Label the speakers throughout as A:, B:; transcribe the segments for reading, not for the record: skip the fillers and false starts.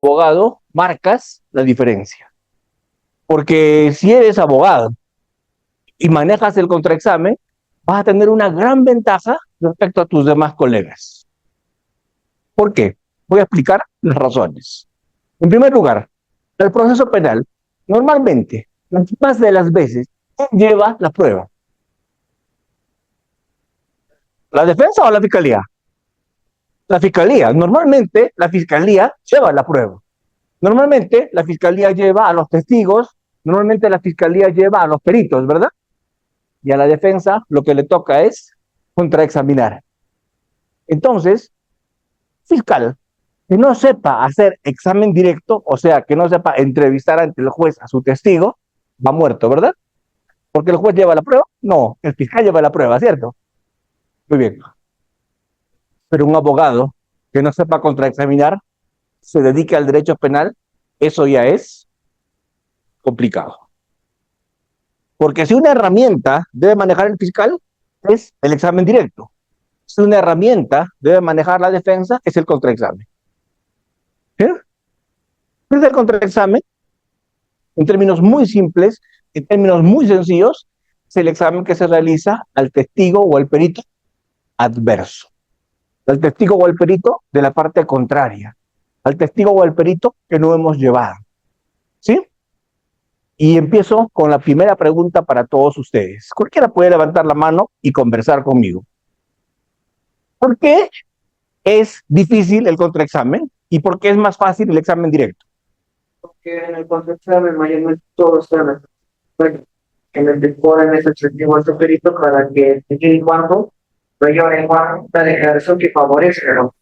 A: abogado marcas la diferencia. Porque si eres abogado y manejas el contraexamen, vas a tener una gran ventaja respecto a tus demás colegas. ¿Por qué? Voy a explicar las razones. En primer lugar, el proceso penal, normalmente, más de las veces, lleva la prueba. ¿La defensa o la fiscalía? La fiscalía. Normalmente, la fiscalía lleva la prueba. Normalmente, la fiscalía lleva a los testigos, normalmente la fiscalía lleva a los peritos, ¿verdad? Y a la defensa lo que le toca es contraexaminar. Entonces, fiscal que no sepa hacer examen directo, o sea, que no sepa entrevistar ante el juez a su testigo, va muerto, ¿verdad? Porque el juez lleva la prueba. No, el fiscal lleva la prueba, ¿cierto? Muy bien. Pero un abogado que no sepa contraexaminar, se dedique al derecho penal, eso ya es complicado. Porque si una herramienta debe manejar el fiscal, es el examen directo. Si una herramienta debe manejar la defensa, es el contraexamen. ¿Sí? Es el contraexamen, en términos muy simples, en términos muy sencillos, es el examen que se realiza al testigo o al perito adverso, al testigo o al perito de la parte contraria, al testigo o al perito que no hemos llevado. ¿Sí? Y empiezo con la primera pregunta para todos ustedes. Cualquiera puede levantar la mano y conversar conmigo. ¿Por qué es difícil el contraexamen y por qué es más fácil el examen directo?
B: Que en el contraexamen mayormente todos están bueno, en el ponen ese objetivo al perito para que de y cuando mayor en cuanto la declaración que favorece ¿no?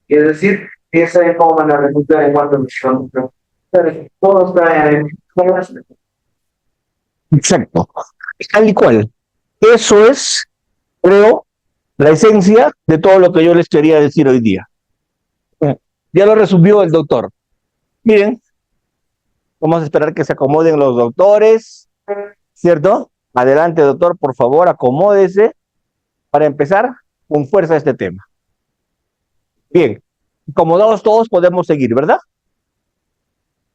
B: Es decir, esa es como la resulta en cuanto a misión. Todo está en
A: Exacto. Tal y cual. Eso es, creo, la esencia de todo lo que yo les quería decir hoy día. Ya lo resumió el doctor. Miren, vamos a esperar que se acomoden los doctores, ¿cierto? Adelante, doctor, por favor, acomódese para empezar con fuerza este tema. Bien, acomodados todos podemos seguir, ¿verdad?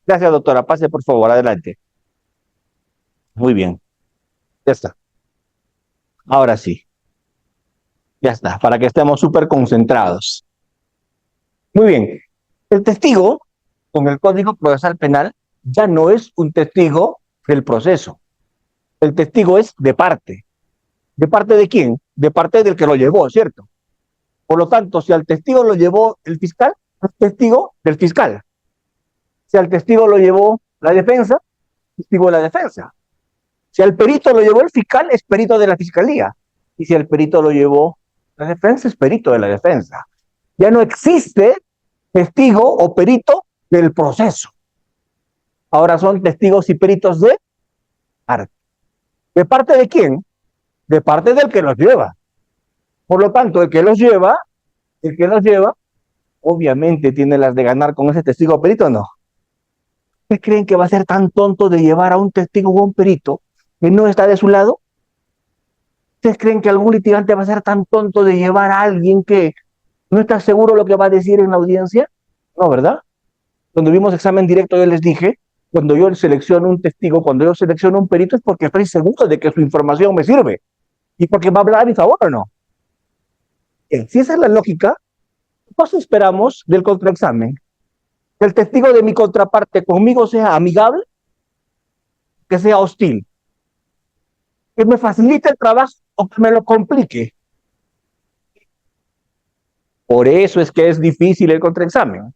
A: Gracias, doctora. Pase, por favor, adelante. Muy bien, ya está. Ahora sí, ya está, para que estemos súper concentrados. Muy bien, el testigo con el Código Procesal Penal ya no es un testigo del proceso. El testigo es de parte. ¿De parte de quién? De parte del que lo llevó, ¿cierto? Por lo tanto, si al testigo lo llevó el fiscal, es testigo del fiscal. Si al testigo lo llevó la defensa, testigo de la defensa. Si al perito lo llevó el fiscal, es perito de la fiscalía. Y si al perito lo llevó la defensa, es perito de la defensa. Ya no existe testigo o perito del proceso. Ahora son testigos y peritos de parte. ¿De parte de quién? De parte del que los lleva. Por lo tanto, el que los lleva, obviamente tiene las de ganar con ese testigo o perito, ¿no? ¿Ustedes creen que va a ser tan tonto de llevar a un testigo o un perito que no está de su lado? ¿Ustedes creen que algún litigante va a ser tan tonto de llevar a alguien que no está seguro lo que va a decir en la audiencia? No, ¿verdad? Cuando vimos examen directo, yo les dije, cuando yo selecciono un testigo, cuando yo selecciono un perito, es porque estoy seguro de que su información me sirve y porque va a hablar a mi favor o no. Si esa es la lógica, ¿qué esperamos del contraexamen? Que el testigo de mi contraparte conmigo sea amigable, que sea hostil, que me facilite el trabajo o que me lo complique. Por eso es que es difícil el contraexamen,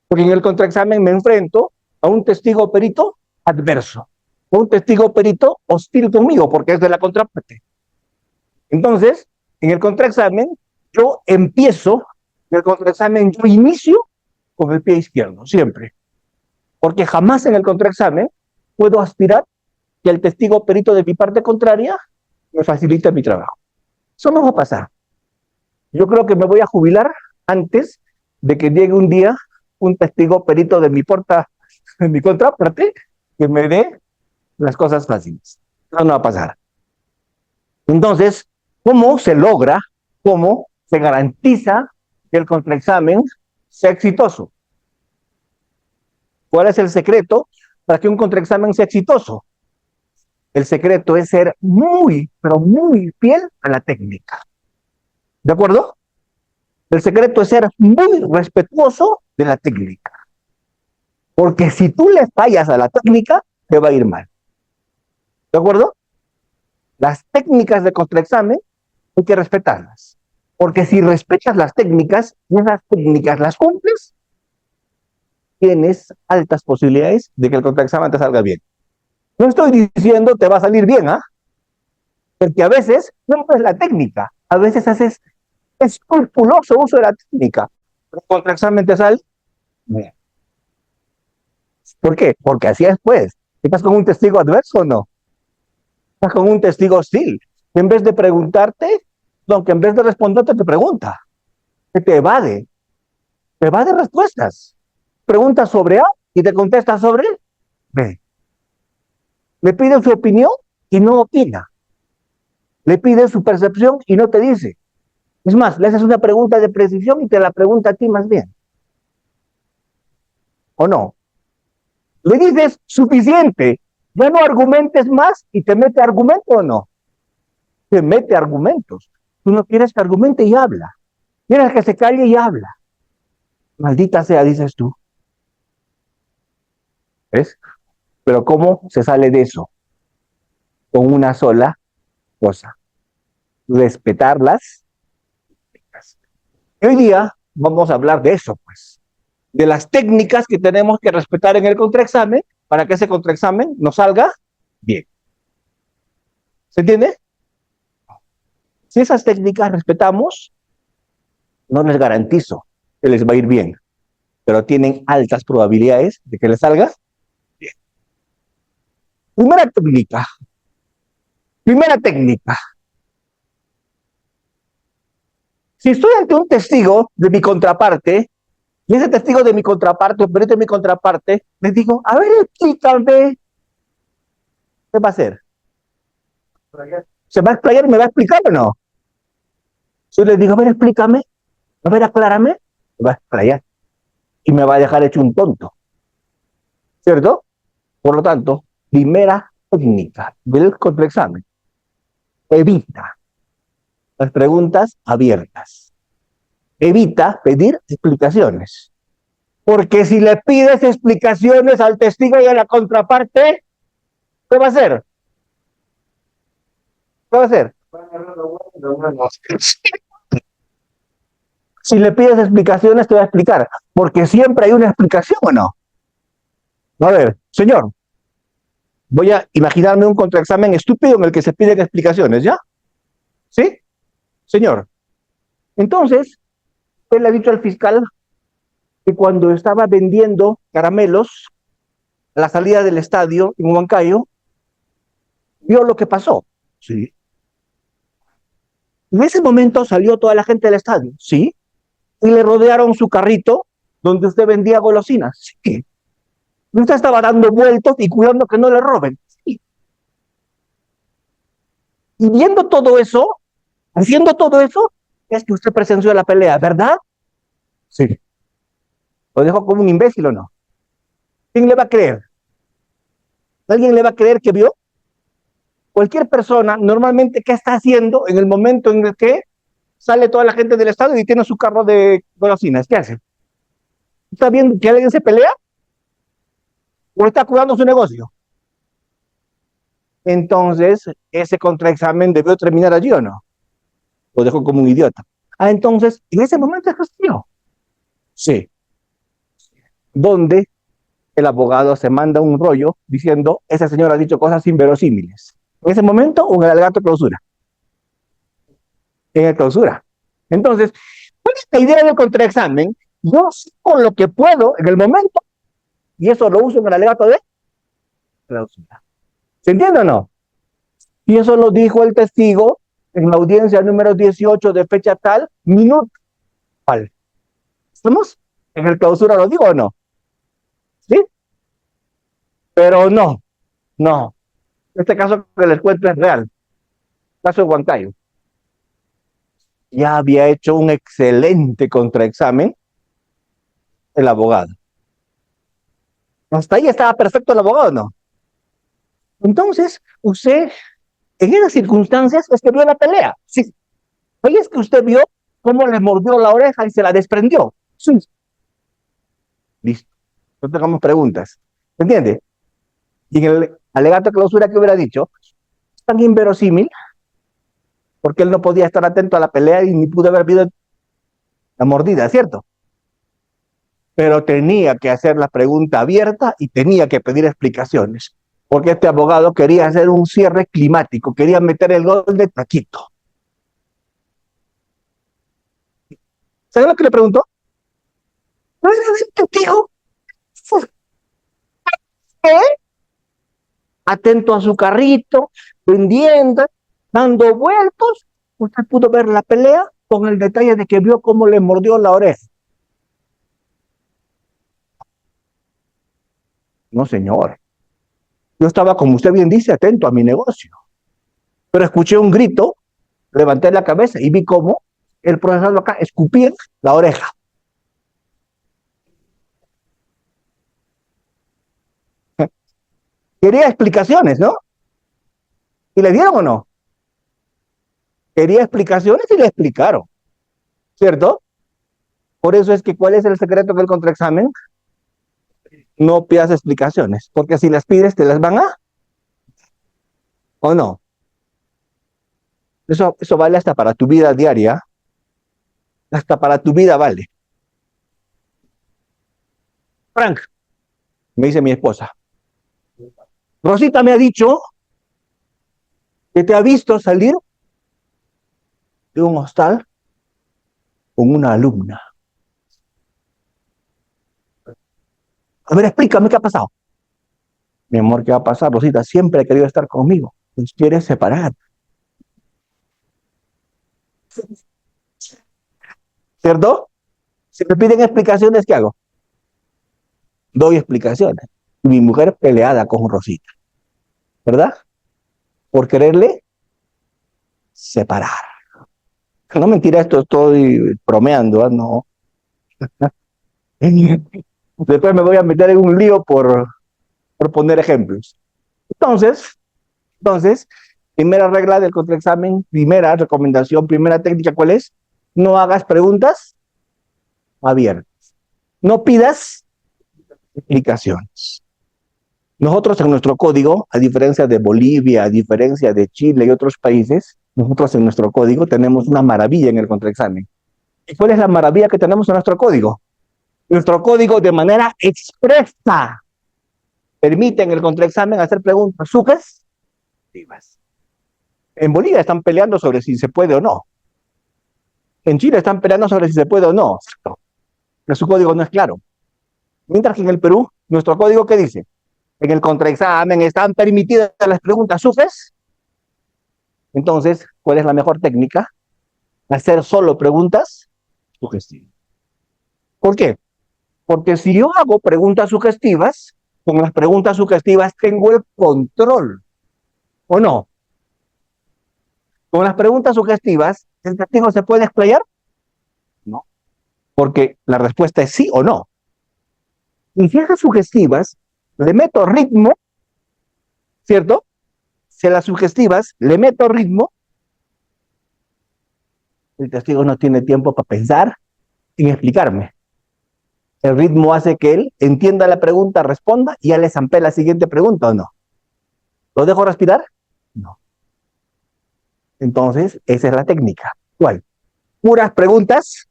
A: porque en el contraexamen me enfrento a un testigo perito adverso, a un testigo perito hostil conmigo, porque es de la contraparte. Entonces, en el contraexamen, yo empiezo, en el contraexamen yo inicio con el pie izquierdo, siempre. Porque jamás en el contraexamen puedo aspirar que el testigo perito de mi parte contraria me facilite mi trabajo. Eso no va a pasar. Yo creo que me voy a jubilar antes de que llegue un día un testigo perito de mi contraparte que me dé las cosas fáciles. Eso no va a pasar. Entonces, ¿cómo se logra, cómo se garantiza que el contraexamen sea exitoso? ¿Cuál es el secreto para que un contraexamen sea exitoso? El secreto es ser muy, pero muy fiel a la técnica. ¿De acuerdo? El secreto es ser muy respetuoso de la técnica. Porque si tú le fallas a la técnica, te va a ir mal. ¿De acuerdo? Las técnicas de contraexamen hay que respetarlas. Porque si respetas las técnicas y esas técnicas las cumples, tienes altas posibilidades de que el contraexamen te salga bien. No estoy diciendo te va a salir bien, ¿ah? Porque a veces no es la técnica, a veces haces escrupuloso uso de la técnica, pero el contraexamen te sale bien. ¿Por qué? Porque así es, pues. ¿Estás con un testigo adverso o no? ¿Estás con un testigo hostil? En vez de preguntarte, no, que en vez de responderte te pregunta, que te evade respuestas. Pregunta sobre A y te contesta sobre B. Le pide su opinión y no opina. Le pide su percepción y no te dice. Es más, le haces una pregunta de precisión y te la pregunta a ti más bien. ¿O no? Le dices suficiente, ya no argumentes más y te mete argumento o no. Te mete argumentos. Tú no quieres que argumente y habla. Quieres que se calle y habla. Maldita sea, dices tú. ¿Ves? Pero ¿cómo se sale de eso? Con una sola cosa. Respetarlas. Y hoy día vamos a hablar de eso, pues. De las técnicas que tenemos que respetar en el contraexamen para que ese contraexamen nos salga bien. ¿Se entiende? Si esas técnicas respetamos, no les garantizo que les va a ir bien, pero tienen altas probabilidades de que les salga bien. Primera técnica. Primera técnica. Si estoy ante un testigo de mi contraparte, y ese testigo de mi contraparte, de mi contraparte, les digo, a ver, explícame, ¿qué va a hacer? ¿Se va a explayar y me va a explicar o no? Si les digo, a ver, explícame, a ver, aclárame, me va a explayar y me va a dejar hecho un tonto, ¿cierto? Por lo tanto, primera técnica del contraexamen, evita las preguntas abiertas, evita pedir explicaciones, porque si le pides explicaciones al testigo y a la contraparte, ¿qué va a hacer? ¿Qué va a hacer? Si le pides explicaciones, te va a explicar, porque siempre hay una explicación o no. A ver, señor, voy a imaginarme un contraexamen estúpido en el que se piden explicaciones, ¿ya? ¿Sí? Señor. Entonces, él le ha dicho al fiscal que cuando estaba vendiendo caramelos a la salida del estadio en Huancayo, vio lo que pasó. Sí. En ese momento salió toda la gente del estadio. Sí. Y le rodearon su carrito donde usted vendía golosinas. Sí. Y usted estaba dando vueltos y cuidando que no le roben. Sí. Y viendo todo eso, haciendo todo eso, es que usted presenció la pelea, ¿verdad? Sí. ¿Lo dejó como un imbécil o no? ¿Quién le va a creer? ¿Alguien le va a creer que vio? Cualquier persona, normalmente, ¿qué está haciendo en el momento en el que sale toda la gente del estadio y tiene su carro de golosinas? ¿Qué hace? ¿Está viendo que alguien se pelea? ¿O está cuidando su negocio? Entonces, ese contraexamen debió terminar allí o no. Lo dejó como un idiota. Ah, entonces, en ese momento ejerció. Sí. Donde el abogado se manda un rollo diciendo, ese señor ha dicho cosas inverosímiles. En ese momento, o en el alegato de clausura. En el clausura. Entonces, ¿cuál es la idea del contraexamen? Yo sé con lo que puedo en el momento y eso lo uso en el alegato de clausura. ¿Se entiende o no? Y eso lo dijo el testigo en la audiencia número 18 de fecha tal, minuto tal. ¿Estamos? En el clausura lo digo o no. ¿Sí? Pero no, no. Este caso que les cuento es real. Caso de Huancayo. Ya había hecho un excelente contraexamen el abogado. Hasta ahí estaba perfecto el abogado, ¿no? Entonces, usted, en esas circunstancias, es que vio la pelea. Sí. Oye, es que usted vio cómo le mordió la oreja y se la desprendió. Sí. Listo. No tengamos preguntas. ¿Entiende? Y en el alegato de clausura que hubiera dicho, es tan inverosímil, porque él no podía estar atento a la pelea y ni pudo haber visto la mordida, ¿cierto? Pero tenía que hacer la pregunta abierta y tenía que pedir explicaciones, porque este abogado quería hacer un cierre climático, quería meter el gol de taquito. ¿Sabe lo que le preguntó? ¿No es testigo? ¿Qué? Atento a su carrito, pendiente, dando vueltos. Usted pudo ver la pelea con el detalle de que vio cómo le mordió la oreja. No, señor. Yo estaba, como usted bien dice, atento a mi negocio. Pero escuché un grito, levanté la cabeza y vi cómo el procesado acá escupía la oreja. Quería explicaciones, ¿no? ¿Y le dieron o no? Quería explicaciones y le explicaron, ¿cierto? Por eso es que, ¿cuál es el secreto del contraexamen? No pidas explicaciones, porque si las pides, te las van a, ¿o no? Eso vale hasta para tu vida diaria, hasta para tu vida vale. Frank, me dice mi esposa, Rosita me ha dicho que te ha visto salir de un hostal con una alumna. A ver, explícame qué ha pasado. Mi amor, ¿qué va a pasar? Rosita siempre ha querido estar conmigo. Nos quiere separar. ¿Cierto? Si me piden explicaciones, ¿qué hago? Doy explicaciones. Y mi mujer peleada con Rosita, ¿verdad? Por quererle separar. No, mentira, esto estoy bromeando, ¿eh? No. Después me voy a meter en un lío por poner ejemplos. Entonces, entonces, primera regla del contraexamen, primera recomendación, primera técnica, ¿cuál es? No hagas preguntas abiertas. No pidas explicaciones. Nosotros en nuestro código, a diferencia de Bolivia, a diferencia de Chile y otros países, nosotros en nuestro código tenemos una maravilla en el contraexamen. ¿Y cuál es la maravilla que tenemos en nuestro código? Nuestro código de manera expresa permite en el contraexamen hacer preguntas sugestivas. En Bolivia están peleando sobre si se puede o no. En Chile están peleando sobre si se puede o no. Pero su código no es claro. Mientras que en el Perú, nuestro código, ¿qué dice? En el contraexamen están permitidas las preguntas sugestivas. Entonces, ¿cuál es la mejor técnica? Hacer solo preguntas sugestivas. ¿Por qué? Porque si yo hago preguntas sugestivas, con las preguntas sugestivas tengo el control, ¿o no? Con las preguntas sugestivas, ¿el testigo se puede explayar? No, porque la respuesta es sí o no. Y si esas sugestivas le meto ritmo, ¿cierto? Si a las sugestivas le meto ritmo, el testigo no tiene tiempo para pensar en explicarme. El ritmo hace que él entienda la pregunta, responda y ya le zampé la siguiente pregunta o no. ¿Lo dejo respirar? No. Entonces, esa es la técnica. ¿Cuál? Puras preguntas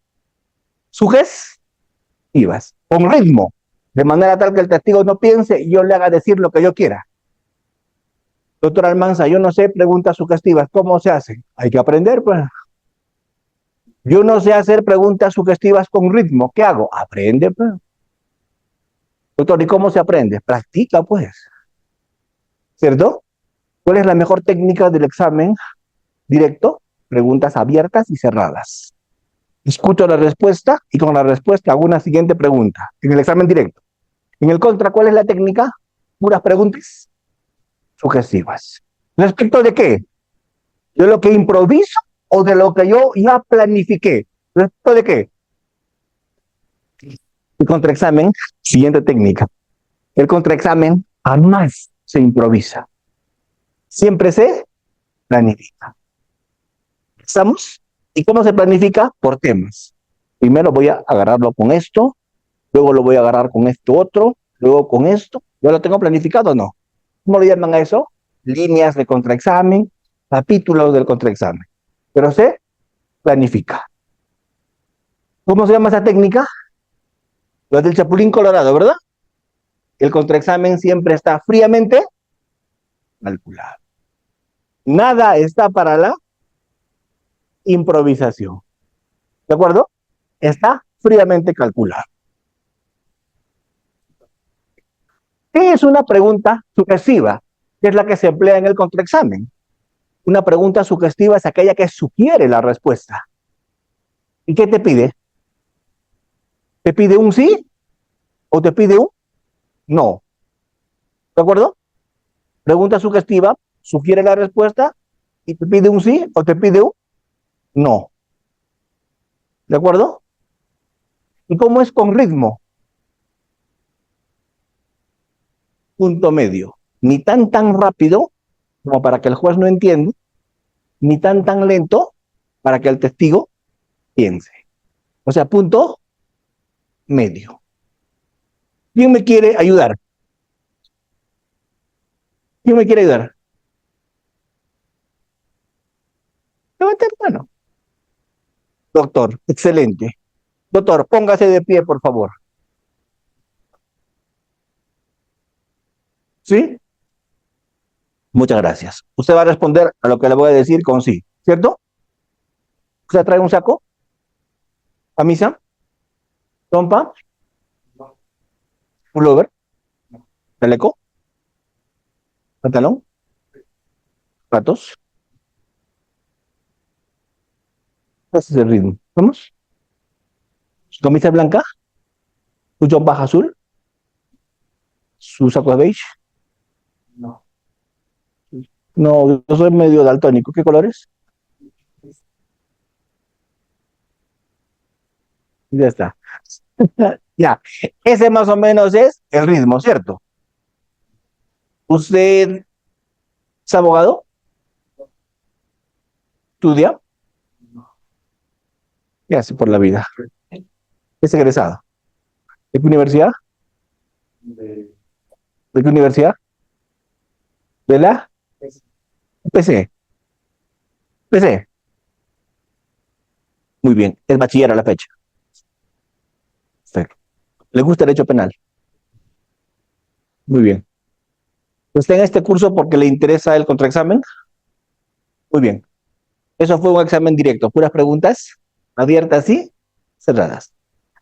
A: sugestivas, con ritmo, de manera tal que el testigo no piense y yo le haga decir lo que yo quiera. Doctor Almanza, yo no sé preguntas sugestivas, ¿cómo se hacen? Hay que aprender, pues. Yo no sé hacer preguntas sugestivas con ritmo, ¿qué hago? Aprende, pues. Doctor, ¿y cómo se aprende? Practica, pues. ¿Cierto? ¿Cuál es la mejor técnica del examen directo? Preguntas abiertas y cerradas. Escucho la respuesta y con la respuesta hago una siguiente pregunta en el examen directo. En el contra, ¿cuál es la técnica? Puras preguntas sugestivas. ¿Respecto de qué? ¿De lo que improviso o de lo que yo ya planifiqué? ¿Respecto de qué? El contraexamen, siguiente técnica. El contraexamen jamás se improvisa. Siempre se planifica. ¿Estamos? ¿Y cómo se planifica? Por temas. Primero voy a agarrarlo con esto, luego lo voy a agarrar con esto otro, luego con esto. ¿Yo lo tengo planificado o no? ¿Cómo le llaman a eso? Líneas de contraexamen, capítulos del contraexamen. Pero se planifica. ¿Cómo se llama esa técnica? Lo del Chapulín Colorado, ¿verdad? El contraexamen siempre está fríamente calculado. Nada está para la improvisación. ¿De acuerdo? Está fríamente calculado. ¿Qué es una pregunta sugestiva? Que es la que se emplea en el contraexamen. Una pregunta sugestiva es aquella que sugiere la respuesta. ¿Y qué te pide? ¿Te pide un sí o te pide un no? ¿De acuerdo? Pregunta sugestiva, sugiere la respuesta y te pide un sí o te pide un no. ¿De acuerdo? ¿Y cómo es con ritmo? Punto medio. Ni tan rápido como para que el juez no entienda, ni tan lento para que el testigo piense. O sea, punto medio. ¿Quién me quiere ayudar? ¿Quién me quiere ayudar? Levanta la mano. Doctor, excelente. Doctor, póngase de pie, por favor. ¿Sí? Muchas gracias. Usted va a responder a lo que le voy a decir con sí, ¿cierto? ¿Usted trae un saco? ¿Camisa? ¿Trompa? ¿Pullover? ¿Chaleco? ¿Pantalón? ¿Patos? Ese es el ritmo. ¿Vamos? ¿Su camisa es blanca? ¿Su jumper azul? ¿Su saco es beige? No. No, yo soy medio daltónico. ¿Qué colores? Ya está. Ya. Ese más o menos es el ritmo, ¿cierto? ¿Usted es abogado? ¿Estudia? ¿Qué hace por la vida? ¿Es egresado? ¿De qué universidad? ¿De qué universidad? ¿De la? PC. PC. Muy bien. Es bachiller a la fecha. Perfecto. ¿Le gusta el derecho penal? Muy bien. ¿Está en este curso porque le interesa el contraexamen? Muy bien. Eso fue un examen directo. Puras preguntas abiertas y cerradas.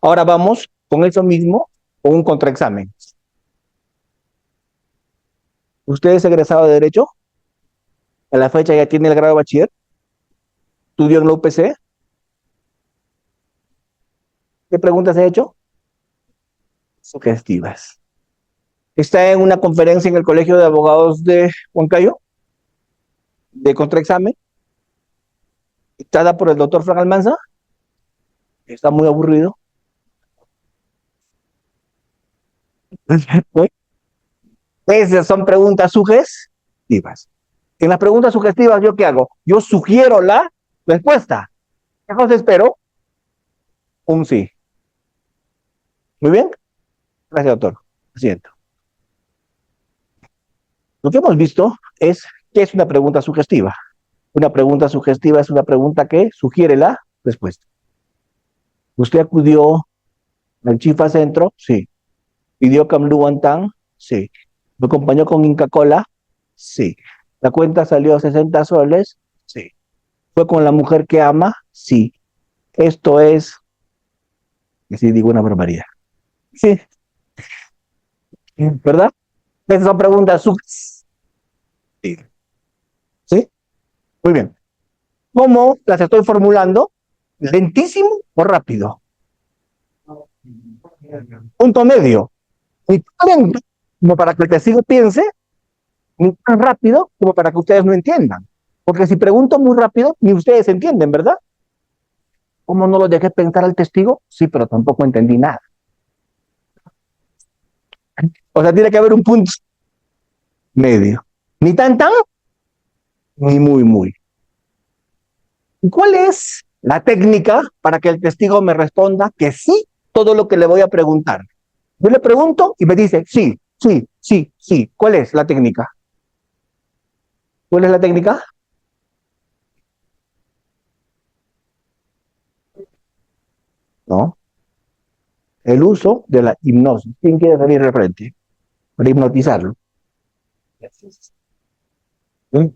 A: Ahora vamos con eso mismo, con un contraexamen. ¿Usted es egresado de Derecho? A la fecha ya tiene el grado de bachiller. ¿Estudió en la UPC? ¿Qué preguntas ha hecho? Sugestivas. ¿Está en una conferencia en el Colegio de Abogados de Huancayo? ¿De contraexamen? ¿Dictada por el doctor Frank Almanza? Está muy aburrido. Esas son preguntas sugestivas. En las preguntas sugestivas, ¿yo qué hago? Yo sugiero la respuesta. Entonces espero un sí. Muy bien. Gracias, doctor. Lo siento. Lo que hemos visto es qué es una pregunta sugestiva. Una pregunta sugestiva es una pregunta que sugiere la respuesta. ¿Usted acudió al Chifa Centro? Sí. ¿Pidió Camluantán? Sí. ¿Me acompañó con Inca Cola? Sí. ¿La cuenta salió a 60 soles? Sí. ¿Fue con la mujer que ama? Sí. Esto es, que sí digo una barbaridad. Sí, ¿verdad? Esas son preguntas sugestivas. ¿Sí? Muy bien. ¿Cómo las estoy formulando? ¿Lentísimo o rápido? Punto medio. Ni tan lento como para que el testigo piense, ni tan rápido como para que ustedes no entiendan. Porque si pregunto muy rápido, ni ustedes entienden, ¿verdad? ¿Cómo no lo dejé pensar al testigo? Sí, pero tampoco entendí nada. O sea, tiene que haber un punto medio. Ni tan tan, ni muy muy. ¿Y cuál es la técnica para que el testigo me responda que sí todo lo que le voy a preguntar? Yo le pregunto y me dice sí, sí, sí, sí. ¿Cuál es la técnica? ¿Cuál es la técnica? No. El uso de la hipnosis. ¿Quién quiere salir de frente para hipnotizarlo? ¿Mm?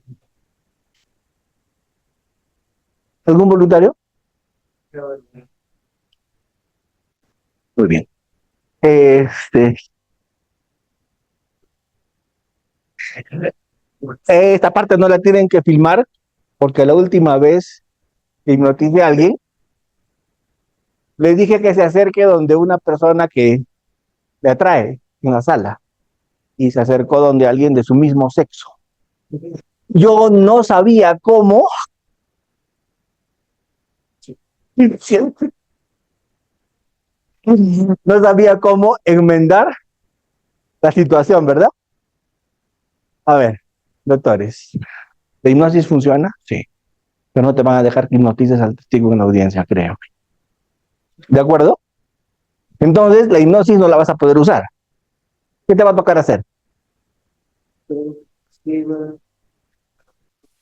A: ¿Algún voluntario? Muy bien. Este, esta parte no la tienen que filmar porque la última vez que hipnoticé a alguien, le dije que se acerque donde una persona que le atrae en la sala y se acercó donde alguien de su mismo sexo. Yo no sabía cómo, no sabía cómo enmendar la situación, ¿verdad? A ver, doctores, ¿la hipnosis funciona? Sí, pero no te van a dejar que hipnotices al testigo en la audiencia, creo. ¿De acuerdo? Entonces, la hipnosis no la vas a poder usar. ¿Qué te va a tocar hacer?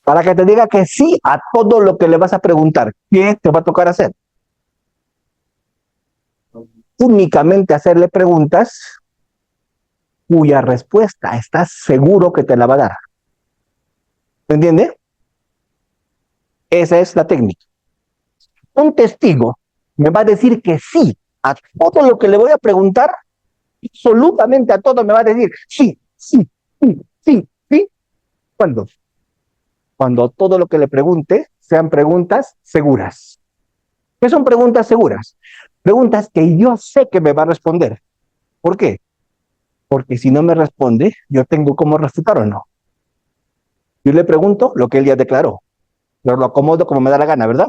A: Para que te diga que sí a todo lo que le vas a preguntar. ¿Qué te va a tocar hacer? Únicamente hacerle preguntas cuya respuesta estás seguro que te la va a dar. ¿Me entiendes? Esa es la técnica. Un testigo me va a decir que sí a todo lo que le voy a preguntar, absolutamente a todo me va a decir sí, sí, sí, sí, sí. ¿Cuándo? Cuando todo lo que le pregunte sean preguntas seguras. ¿Qué son preguntas seguras? Preguntas que yo sé que me va a responder. ¿Por qué? Porque si no me responde, yo tengo cómo refutar o no. Yo le pregunto lo que él ya declaró, pero lo acomodo como me da la gana, ¿verdad?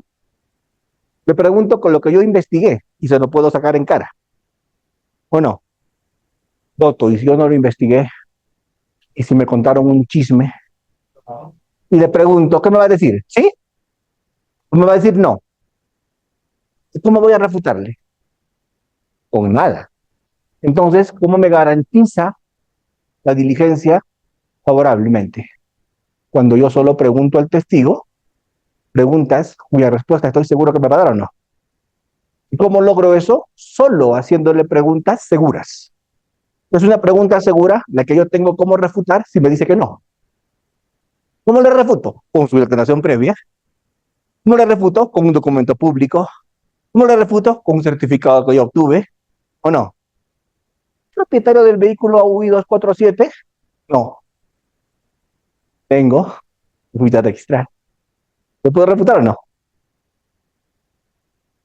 A: Le pregunto con lo que yo investigué y se lo puedo sacar en cara. ¿O no? Voto, y si yo no lo investigué, y si me contaron un chisme, y le pregunto, ¿qué me va a decir? ¿Sí? ¿O me va a decir no? ¿Cómo voy a refutarle? Con nada. Entonces, ¿cómo me garantiza la diligencia favorablemente? Cuando yo solo pregunto al testigo preguntas cuya respuesta estoy seguro que me va a dar o no. ¿Y cómo logro eso? Solo haciéndole preguntas seguras. Es una pregunta segura la que yo tengo cómo refutar si me dice que no. ¿Cómo le refuto? Con su declaración previa. ¿Cómo le refuto? Con un documento público. ¿Cómo le refuto? Con un certificado que yo obtuve. ¿O no? ¿Propietario del vehículo AUI 247? No. Tengo unidad extra. ¿Lo puedo refutar o no?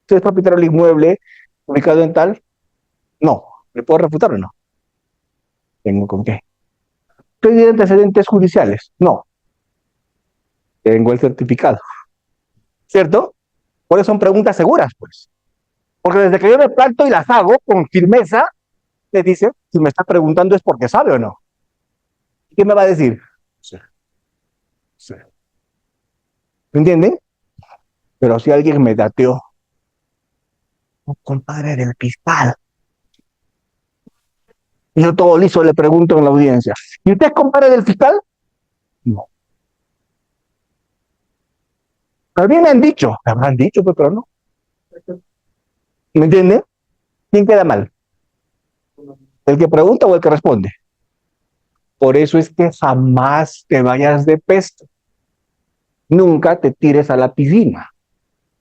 A: ¿Usted es propietario del inmueble ubicado en tal? No. ¿Le puedo refutar o no? Tengo con qué. ¿Tiene antecedentes judiciales? No. Tengo el certificado. ¿Cierto? Por eso son preguntas seguras, pues. Porque desde que yo me planto y las hago con firmeza, le dice, si me está preguntando es porque sabe o no. ¿Y qué me va a decir? Sí, sí. ¿Me entienden? Pero si alguien me dateó, oh, compadre del fiscal, y yo todo liso le pregunto en la audiencia, ¿y usted es compadre del fiscal? No. También me han dicho, me habrán dicho, pues, pero no. ¿Me entienden? ¿Quién queda mal? ¿El que pregunta o el que responde? Por eso es que jamás te vayas de pesca. Nunca te tires a la piscina.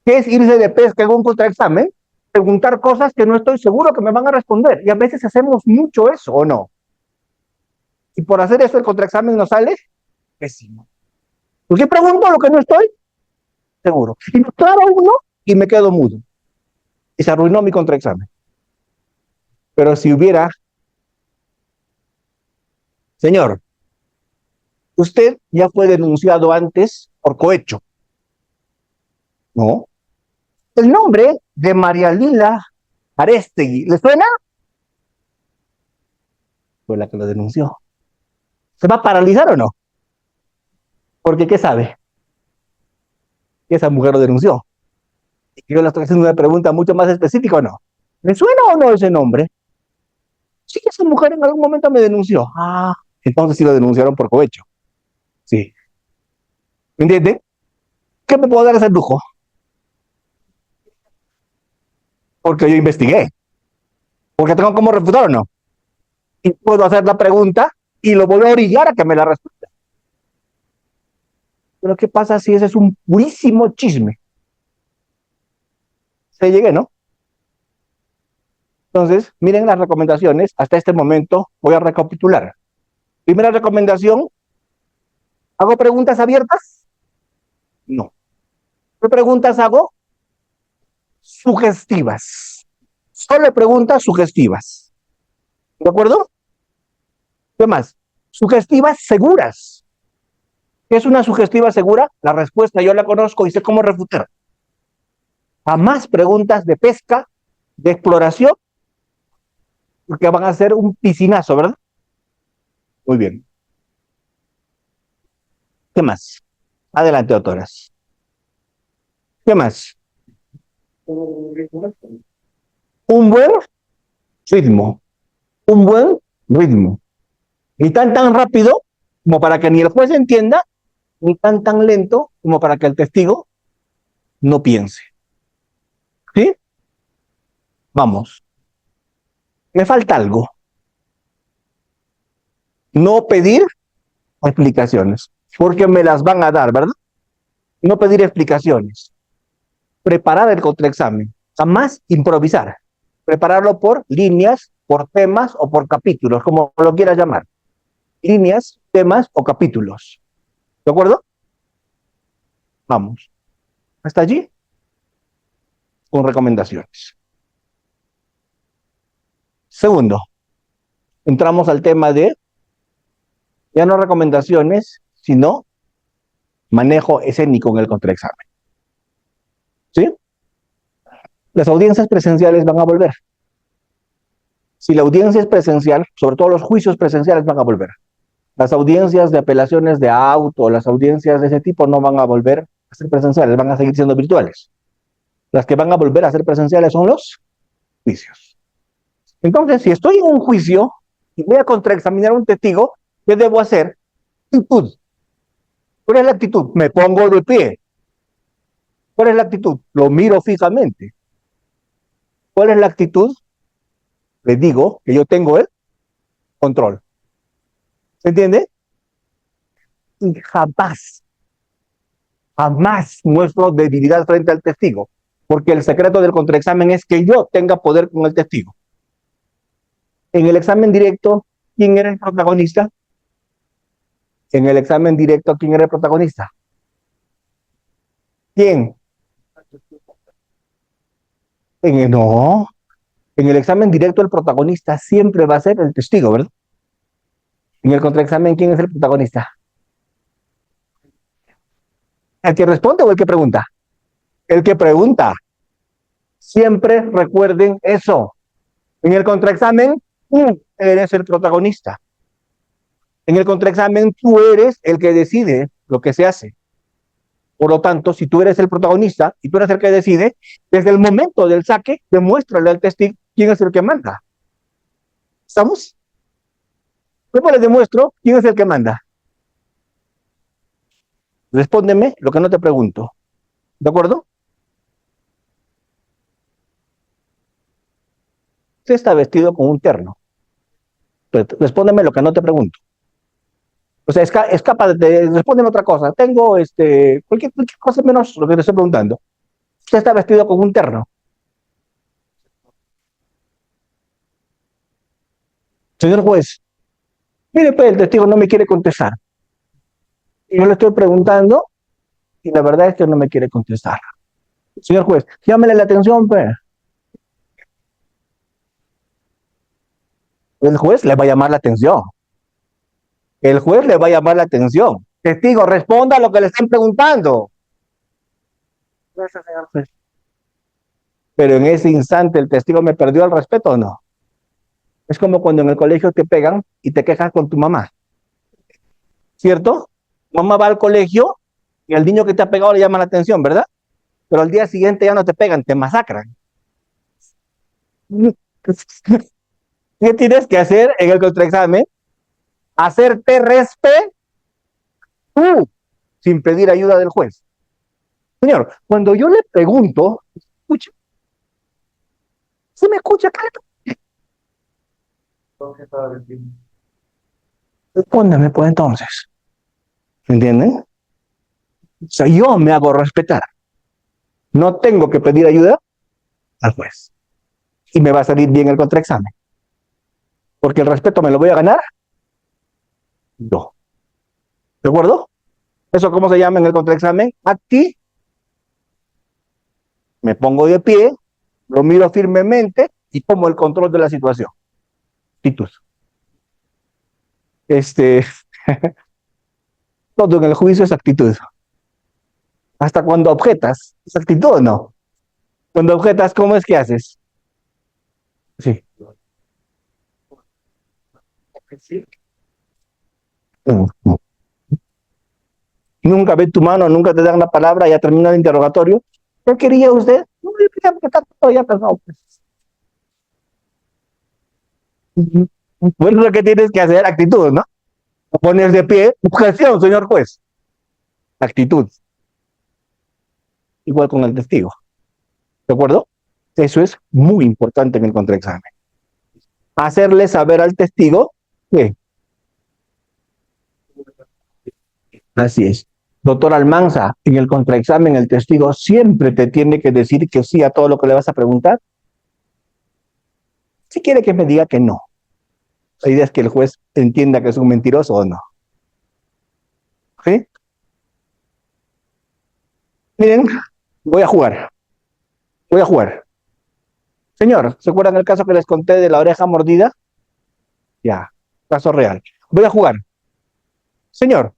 A: ¿Qué es irse de pesca en un contraexamen? Preguntar cosas que no estoy seguro que me van a responder. Y a veces hacemos mucho eso, ¿o no? Y por hacer eso el contraexamen no sale pésimo. ¿Por qué pregunto lo que no estoy seguro? Y me clava uno y me quedo mudo. Y se arruinó mi contraexamen. Pero si hubiera, señor, usted ya fue denunciado antes por cohecho, ¿no? El nombre de María Lila Arestegui, ¿le suena? fue la que lo denunció. ¿Se va a paralizar o no? Porque ¿qué sabe? Que esa mujer lo denunció. Y que yo le estoy haciendo una pregunta mucho más específica o no. ¿Me suena o no ese nombre? Sí, esa mujer en algún momento me denunció. Ah, entonces sí lo denunciaron por cohecho. Sí. ¿Me entiende? ¿Qué me puedo dar ese lujo? Porque yo investigué. Porque tengo cómo refutar o no. Y puedo hacer la pregunta y lo voy a orillar a que me la responda. Pero ¿qué pasa si ese es un purísimo chisme? Se llegué, ¿no? Entonces, miren las recomendaciones. Hasta este momento voy a recapitular. Primera recomendación, ¿hago preguntas abiertas? No. ¿Qué preguntas hago? Sugestivas. Solo preguntas sugestivas. ¿De acuerdo? ¿Qué más? Sugestivas seguras. ¿Qué es una sugestiva segura? La respuesta yo la conozco y sé cómo refutar. Jamás preguntas de pesca, de exploración, porque van a ser un piscinazo, ¿verdad? Muy bien. ¿Qué más? Adelante, autoras. ¿Qué más? Un buen ritmo. Un buen ritmo. Ni tan rápido como para que ni el juez entienda, ni tan lento como para que el testigo no piense. ¿Sí? Vamos. Me falta algo. No pedir explicaciones, porque me las van a dar, ¿verdad? No pedir explicaciones. Preparar el contraexamen. Jamás improvisar. Prepararlo por líneas, por temas o por capítulos, como lo quieras llamar. Líneas, temas o capítulos. ¿De acuerdo? Vamos. Hasta allí con recomendaciones. Segundo, entramos al tema de ya no recomendaciones, sino manejo escénico en el contraexamen. ¿Sí? Las audiencias presenciales van a volver. Si la audiencia es presencial, sobre todo los juicios presenciales van a volver. Las audiencias de apelaciones de auto, las audiencias de ese tipo no van a volver a ser presenciales, van a seguir siendo virtuales. Las que van a volver a ser presenciales son los juicios. Entonces, si estoy en un juicio y voy a contraexaminar a un testigo, ¿qué debo hacer? Actitud. ¿Cuál es la actitud? Me pongo de pie. ¿Cuál es la actitud? Lo miro fijamente. ¿Cuál es la actitud? Les digo que yo tengo el control. ¿Se entiende? Y jamás muestro debilidad frente al testigo, porque el secreto del contraexamen es que yo tenga poder con el testigo. En el examen directo, ¿quién era el protagonista? En el examen directo, ¿quién era el protagonista? ¿Quién? No. En el examen directo, el protagonista siempre va a ser el testigo, ¿verdad? En el contraexamen, ¿quién es el protagonista? ¿El que responde o el que pregunta? El que pregunta. Siempre recuerden eso. En el contraexamen, tú eres el protagonista. En el contraexamen, tú eres el que decide lo que se hace. Por lo tanto, si tú eres el protagonista y tú eres el que decide, desde el momento del saque, demuéstrale al testigo quién es el que manda. ¿Estamos? ¿Cómo le demuestro quién es el que manda? Respóndeme lo que no te pregunto. ¿De acuerdo? Usted está vestido con un terno. Respóndeme lo que no te pregunto. O sea, escapa respóndeme otra cosa. Tengo cualquier cosa menos lo que te estoy preguntando. Usted está vestido con un terno. Señor juez, mire, pues el testigo no me quiere contestar. Y yo le estoy preguntando y la verdad es que no me quiere contestar. Señor juez, llámele la atención, pues. El juez le va a llamar la atención. El juez le va a llamar la atención. Testigo, responda a lo que le están preguntando. Gracias, señor juez. Pero en ese instante el testigo me perdió el respeto o no. Es como cuando en el colegio te pegan y te quejas con tu mamá, ¿cierto? Mamá va al colegio y al niño que te ha pegado le llama la atención, ¿verdad? Pero al día siguiente ya no te pegan, te masacran. ¿Qué tienes que hacer en el contraexamen? Hacerte respetar sin pedir ayuda del juez. Señor, cuando yo le pregunto, escucha, ¿se me escucha? Respóndeme, pues entonces. ¿Entienden? O sea, yo me hago respetar. No tengo que pedir ayuda al juez. Y me va a salir bien el contraexamen. Porque el respeto me lo voy a ganar yo. ¿De acuerdo? ¿Eso cómo se llama en el contraexamen? Aquí me pongo de pie, lo miro firmemente y tomo el control de la situación. Actitud. Todo en el juicio es actitud. Hasta cuando objetas, ¿es actitud o no? Cuando objetas, ¿cómo es que haces? Sí.
B: Sí.
A: Nunca ven tu mano, nunca te dan la palabra, ya termina el interrogatorio. ¿Qué quería usted? No, yo quería porque está todo ya pasado. Bueno, lo que tienes que hacer, actitud, ¿no? Pones de pie, objeción, señor juez. Actitud. Igual con el testigo. ¿De acuerdo? Eso es muy importante en el contraexamen. Hacerle saber al testigo que así es. Doctor Almanza, en el contraexamen el testigo siempre te tiene que decir que sí a todo lo que le vas a preguntar. Si quiere que me diga que no. La idea es que el juez entienda que es un mentiroso o no. ¿Sí? Miren, voy a jugar. Voy a jugar. Señor, ¿se acuerdan el caso que les conté de la oreja mordida? Ya, caso real. Voy a jugar. Señor,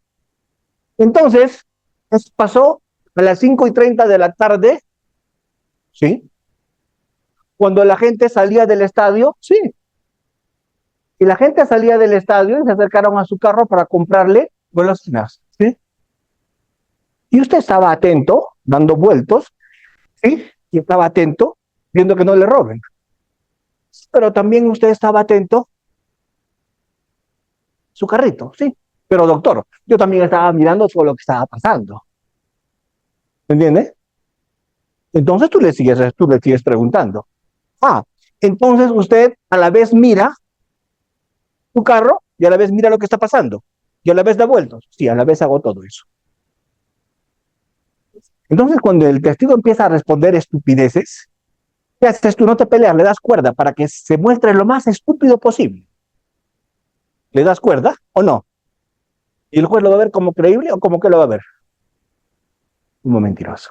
A: entonces, eso pasó a las 5:30 de la tarde, ¿sí? Cuando la gente salía del estadio, sí. Y la gente salía del estadio y se acercaron a su carro para comprarle golosinas, ¿sí? Y usted estaba atento, dando vueltos, ¿sí? Y estaba atento, viendo que no le roben. Pero también usted estaba atento su carrito, ¿sí? Pero doctor, yo también estaba mirando todo lo que estaba pasando. ¿Me entiende? Entonces tú le sigues preguntando. Ah, entonces usted a la vez mira tu carro y a la vez mira lo que está pasando. Y a la vez da vueltos. Sí, a la vez hago todo eso. Entonces cuando el testigo empieza a responder estupideces, ¿qué haces tú? No te peleas, le das cuerda para que se muestre lo más estúpido posible. ¿Le das cuerda o no? ¿Y el juez lo va a ver como creíble o como que lo va a ver? Como mentiroso.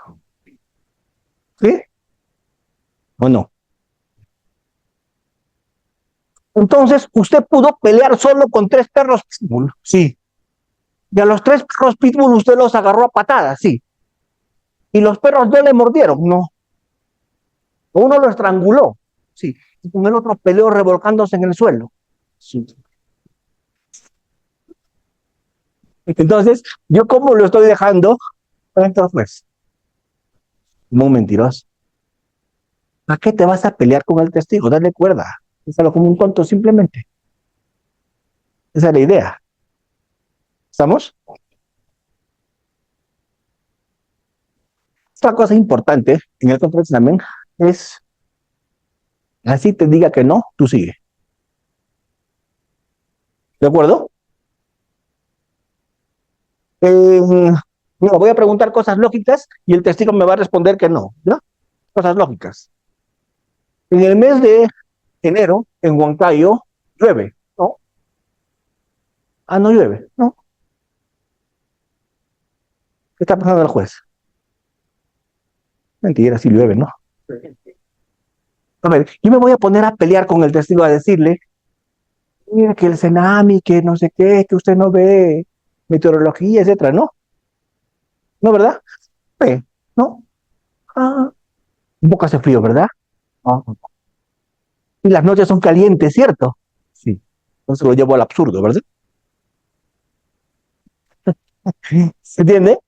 A: ¿Sí? ¿O no? Entonces, usted pudo pelear solo con 3 perros pitbull, sí. Y a los 3 perros pitbull usted los agarró a patadas, sí. Y los perros no le mordieron, no. Uno lo estranguló, sí. Y con el otro peleó revolcándose en el suelo, sí. Entonces, ¿yo cómo lo estoy dejando? Entonces, muy mentiroso. ¿Para qué te vas a pelear con el testigo? Dale cuerda. Déjalo como un tonto simplemente. Esa es la idea. ¿Estamos? Otra cosa importante en el contraexamen es, así te diga que no, tú sigue. ¿De acuerdo? No, voy a preguntar cosas lógicas y el testigo me va a responder que no, ¿no? Cosas lógicas. En el mes de enero, en Huancayo, llueve, ¿no? Ah, no llueve, ¿no? ¿Qué está pasando el juez? Mentira, sí llueve, ¿no? A ver, yo me voy a poner a pelear con el testigo a decirle, mira que el Senami, que no sé qué, que usted no ve meteorología, etcétera, ¿no? ¿No, verdad? Ve, ¿no? Ah, un poco hace frío, ¿verdad? Ah, y las noches son calientes, ¿cierto? Sí. Entonces lo llevo al absurdo, ¿verdad? ¿Se entiende?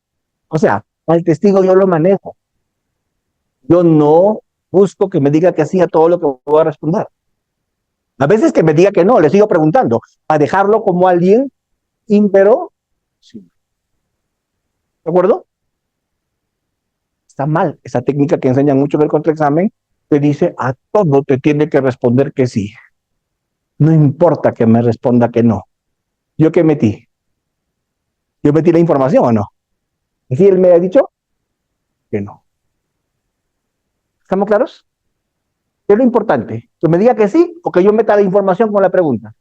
A: O sea, al testigo yo lo manejo. Yo no busco que me diga que sí a todo lo que voy a responder. A veces que me diga que no, le sigo preguntando, a dejarlo como alguien ímpero. Sí. ¿De acuerdo? Está mal esa técnica que enseñan mucho en el contraexamen, te dice a todo te tiene que responder que sí. No importa que me responda que no. ¿Yo qué metí? ¿Yo metí la información o no? ¿Y si él me ha dicho que no? ¿Estamos claros? ¿Qué es lo importante? ¿Que me diga que sí o que yo meta la información con la pregunta?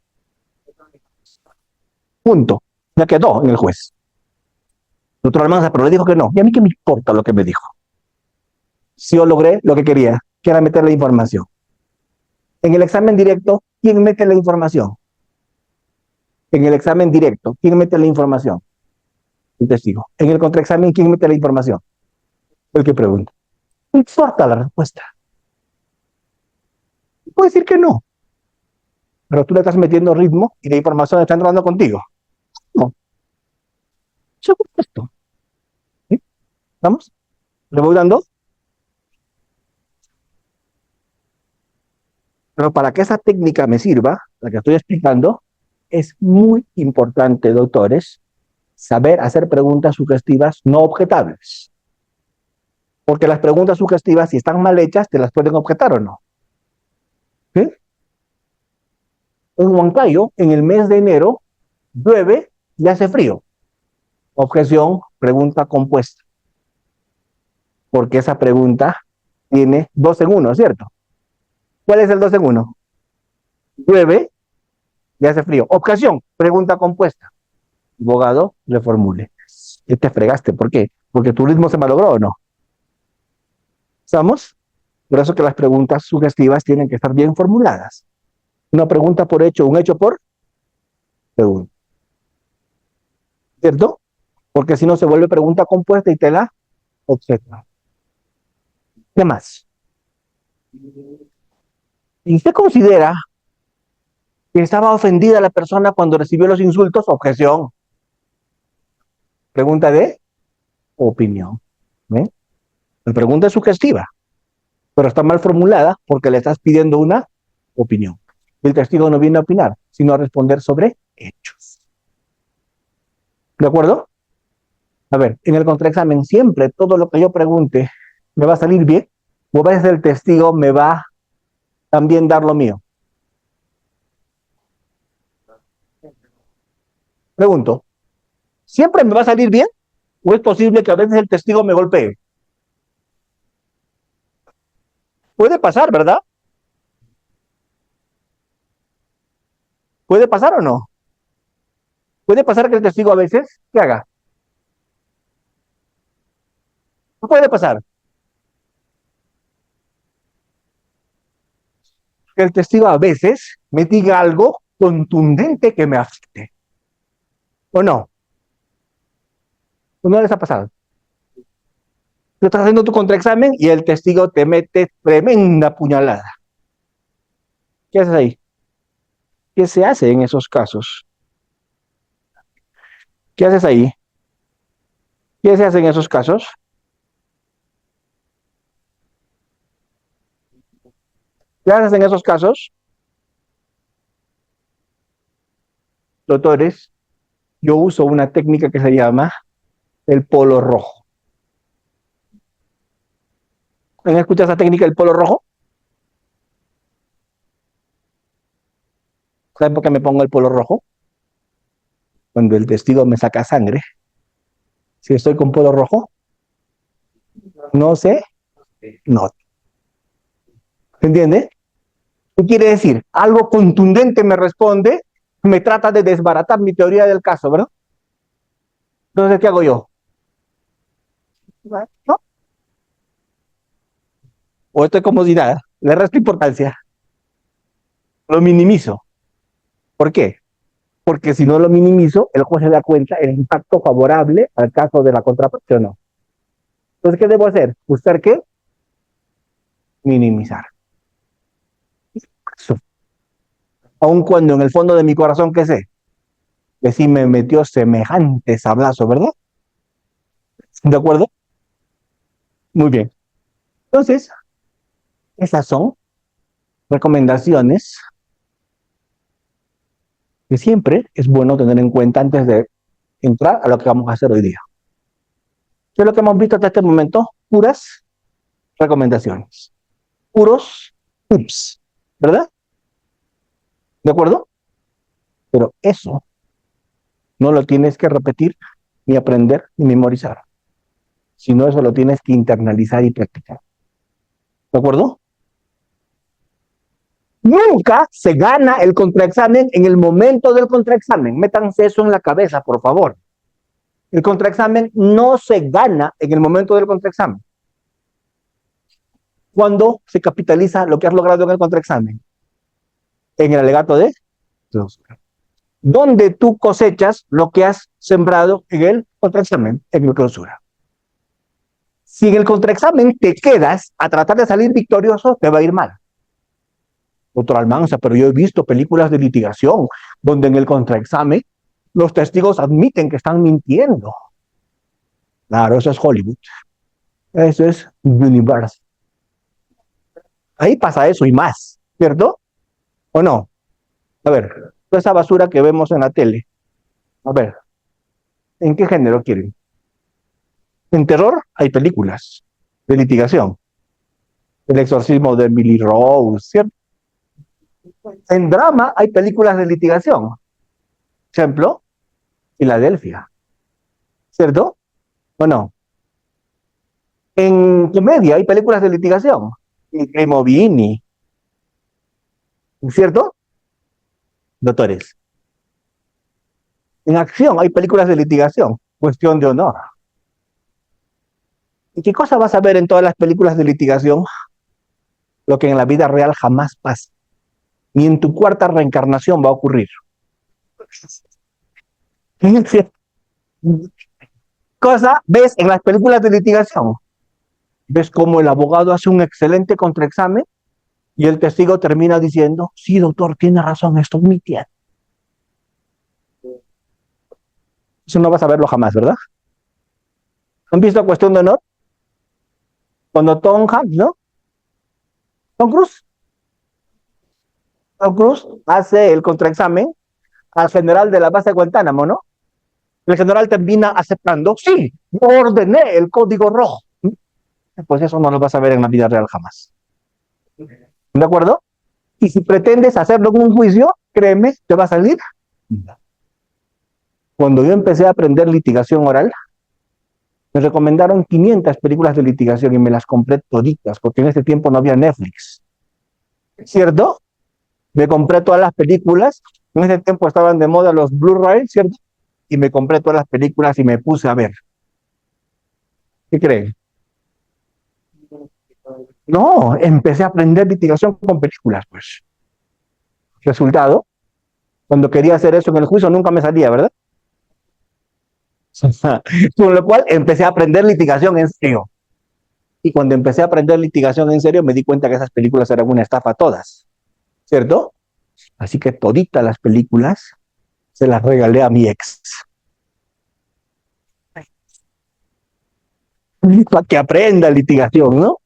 A: Punto. Ya quedó en el juez. Doctor Almanza, pero le dijo que no. ¿Y a mí qué me importa lo que me dijo? Si yo logré lo que quería, que era meter la información. En el examen directo, ¿quién mete la información? En el examen directo, ¿quién mete la información? El testigo. En el contraexamen, ¿quién mete la información? El que pregunta. No importa la respuesta. Puede decir que no, pero tú le estás metiendo ritmo y la información está entrando contigo. No, según esto. ¿Sí? ¿Vamos? Le voy dando. Pero para que esa técnica me sirva, la que estoy explicando, es muy importante, doctores, saber hacer preguntas sugestivas no objetables. Porque las preguntas sugestivas, si están mal hechas, te las pueden objetar o no. ¿Sí? En Huancayo, en el mes de enero, llueve y hace frío. Objeción, pregunta compuesta. Porque esa pregunta tiene 2 en 1, ¿cierto? ¿Cuál es el 2 en 1? Llueve y hace frío. Objeción, pregunta compuesta. Abogado, reformule. Y te fregaste, ¿por qué? Porque tu ritmo se malogró o no. ¿Estamos? Por eso que las preguntas sugestivas tienen que estar bien formuladas. Una pregunta por hecho, un hecho por pregunta. ¿Cierto? Porque si no se vuelve pregunta compuesta y te la objeto. ¿Qué más? ¿Y usted considera que estaba ofendida la persona cuando recibió los insultos? Objeción. Pregunta de opinión. ¿Ve? La pregunta es sugestiva, pero está mal formulada porque le estás pidiendo una opinión. El testigo no viene a opinar, sino a responder sobre hechos. ¿De acuerdo? A ver, en el contraexamen siempre todo lo que yo pregunte me va a salir bien, o a veces el testigo me va también dar lo mío. Pregunto, ¿siempre me va a salir bien? ¿O es posible que a veces el testigo me golpee? Puede pasar, ¿verdad? ¿Puede pasar o no? Puede pasar que el testigo a veces, ¿qué haga? No puede pasar. Que el testigo a veces me diga algo contundente que me afecte. ¿O no? ¿O no les ha pasado? Tú estás haciendo tu contraexamen y el testigo te mete tremenda puñalada. ¿Qué haces ahí? ¿Qué se hace en esos casos? ¿Qué haces ahí? ¿Qué se hace en esos casos? ¿Qué haces en esos casos? Doctores, yo uso una técnica que se llama el polo rojo. ¿Han escuchado esa técnica del polo rojo? ¿Saben por qué me pongo el polo rojo? Cuando el testigo me saca sangre. Si estoy con polo rojo, no sé, no. ¿Se entiende? ¿Qué quiere decir? Algo contundente me responde, me trata de desbaratar mi teoría del caso, ¿verdad? Entonces, ¿qué hago yo? ¿No? O estoy como si nada, le resto importancia, lo minimizo. ¿Por qué? Porque si no lo minimizo, el juez se da cuenta el impacto favorable al caso de la contraparte o no. Entonces, ¿qué debo hacer? ¿Buscar qué? Minimizar. Eso. Aun cuando en el fondo de mi corazón, ¿qué sé? Que sí me metió semejante sablazo, ¿verdad? ¿De acuerdo? Muy bien. Entonces, esas son recomendaciones que siempre es bueno tener en cuenta antes de entrar a lo que vamos a hacer hoy día. ¿Qué es lo que hemos visto hasta este momento? Puras recomendaciones, puros tips, ¿verdad? ¿De acuerdo? Pero eso no lo tienes que repetir, ni aprender, ni memorizar, sino eso lo tienes que internalizar y practicar. ¿De acuerdo? Nunca se gana el contraexamen en el momento del contraexamen. Métanse eso en la cabeza, por favor. El contraexamen no se gana en el momento del contraexamen. Cuando se capitaliza lo que has logrado en el contraexamen, en el alegato de clausura, donde tú cosechas lo que has sembrado en el contraexamen, en el clausura. Si en el contraexamen te quedas a tratar de salir victorioso, te va a ir mal. Doctor Almanza, pero yo he visto películas de litigación donde en el contraexamen los testigos admiten que están mintiendo. Claro, eso es Hollywood. Eso es Universe. Ahí pasa eso y más, ¿cierto? ¿O no? A ver, toda esa basura que vemos en la tele. A ver, ¿en qué género quieren? En terror hay películas de litigación. El exorcismo de Emily Rose, ¿cierto? En drama hay películas de litigación. Ejemplo, Filadelfia, ¿cierto? ¿O no? En comedia hay películas de litigación. Movini, ¿cierto? Doctores. En acción hay películas de litigación. Cuestión de honor. ¿Y qué cosa vas a ver en todas las películas de litigación? Lo que en la vida real jamás pasa. Ni en tu cuarta reencarnación va a ocurrir. Cosa ves en las películas de litigación. Ves cómo el abogado hace un excelente contraexamen y el testigo termina diciendo, sí, doctor, tiene razón, estoy mintiendo. Eso no vas a verlo jamás, ¿verdad? ¿Han visto Cuestión de Honor? Cuando Tom Hanks, ¿no? Tom Cruise. Tom Cruise hace el contraexamen al general de la base de Guantánamo, ¿no? El general termina aceptando, sí, yo ordené el código rojo. Pues eso no lo vas a ver en la vida real jamás. ¿De acuerdo? Y si pretendes hacerlo en un juicio, créeme, te va a salir. Cuando yo empecé a aprender litigación oral, me recomendaron 500 películas de litigación y me las compré toditas, porque en ese tiempo no había Netflix. ¿Cierto? Me compré todas las películas. En ese tiempo estaban de moda los Blu-ray, ¿cierto? Y me compré todas las películas y me puse a ver. ¿Qué creen? No, empecé a aprender litigación con películas, pues. Resultado, cuando quería hacer eso en el juicio nunca me salía, ¿verdad? Con lo cual empecé a aprender litigación en serio. Y cuando empecé a aprender litigación en serio me di cuenta que esas películas eran una estafa todas, ¿cierto? Así que toditas las películas se las regalé a mi ex. Para que aprenda litigación, ¿no?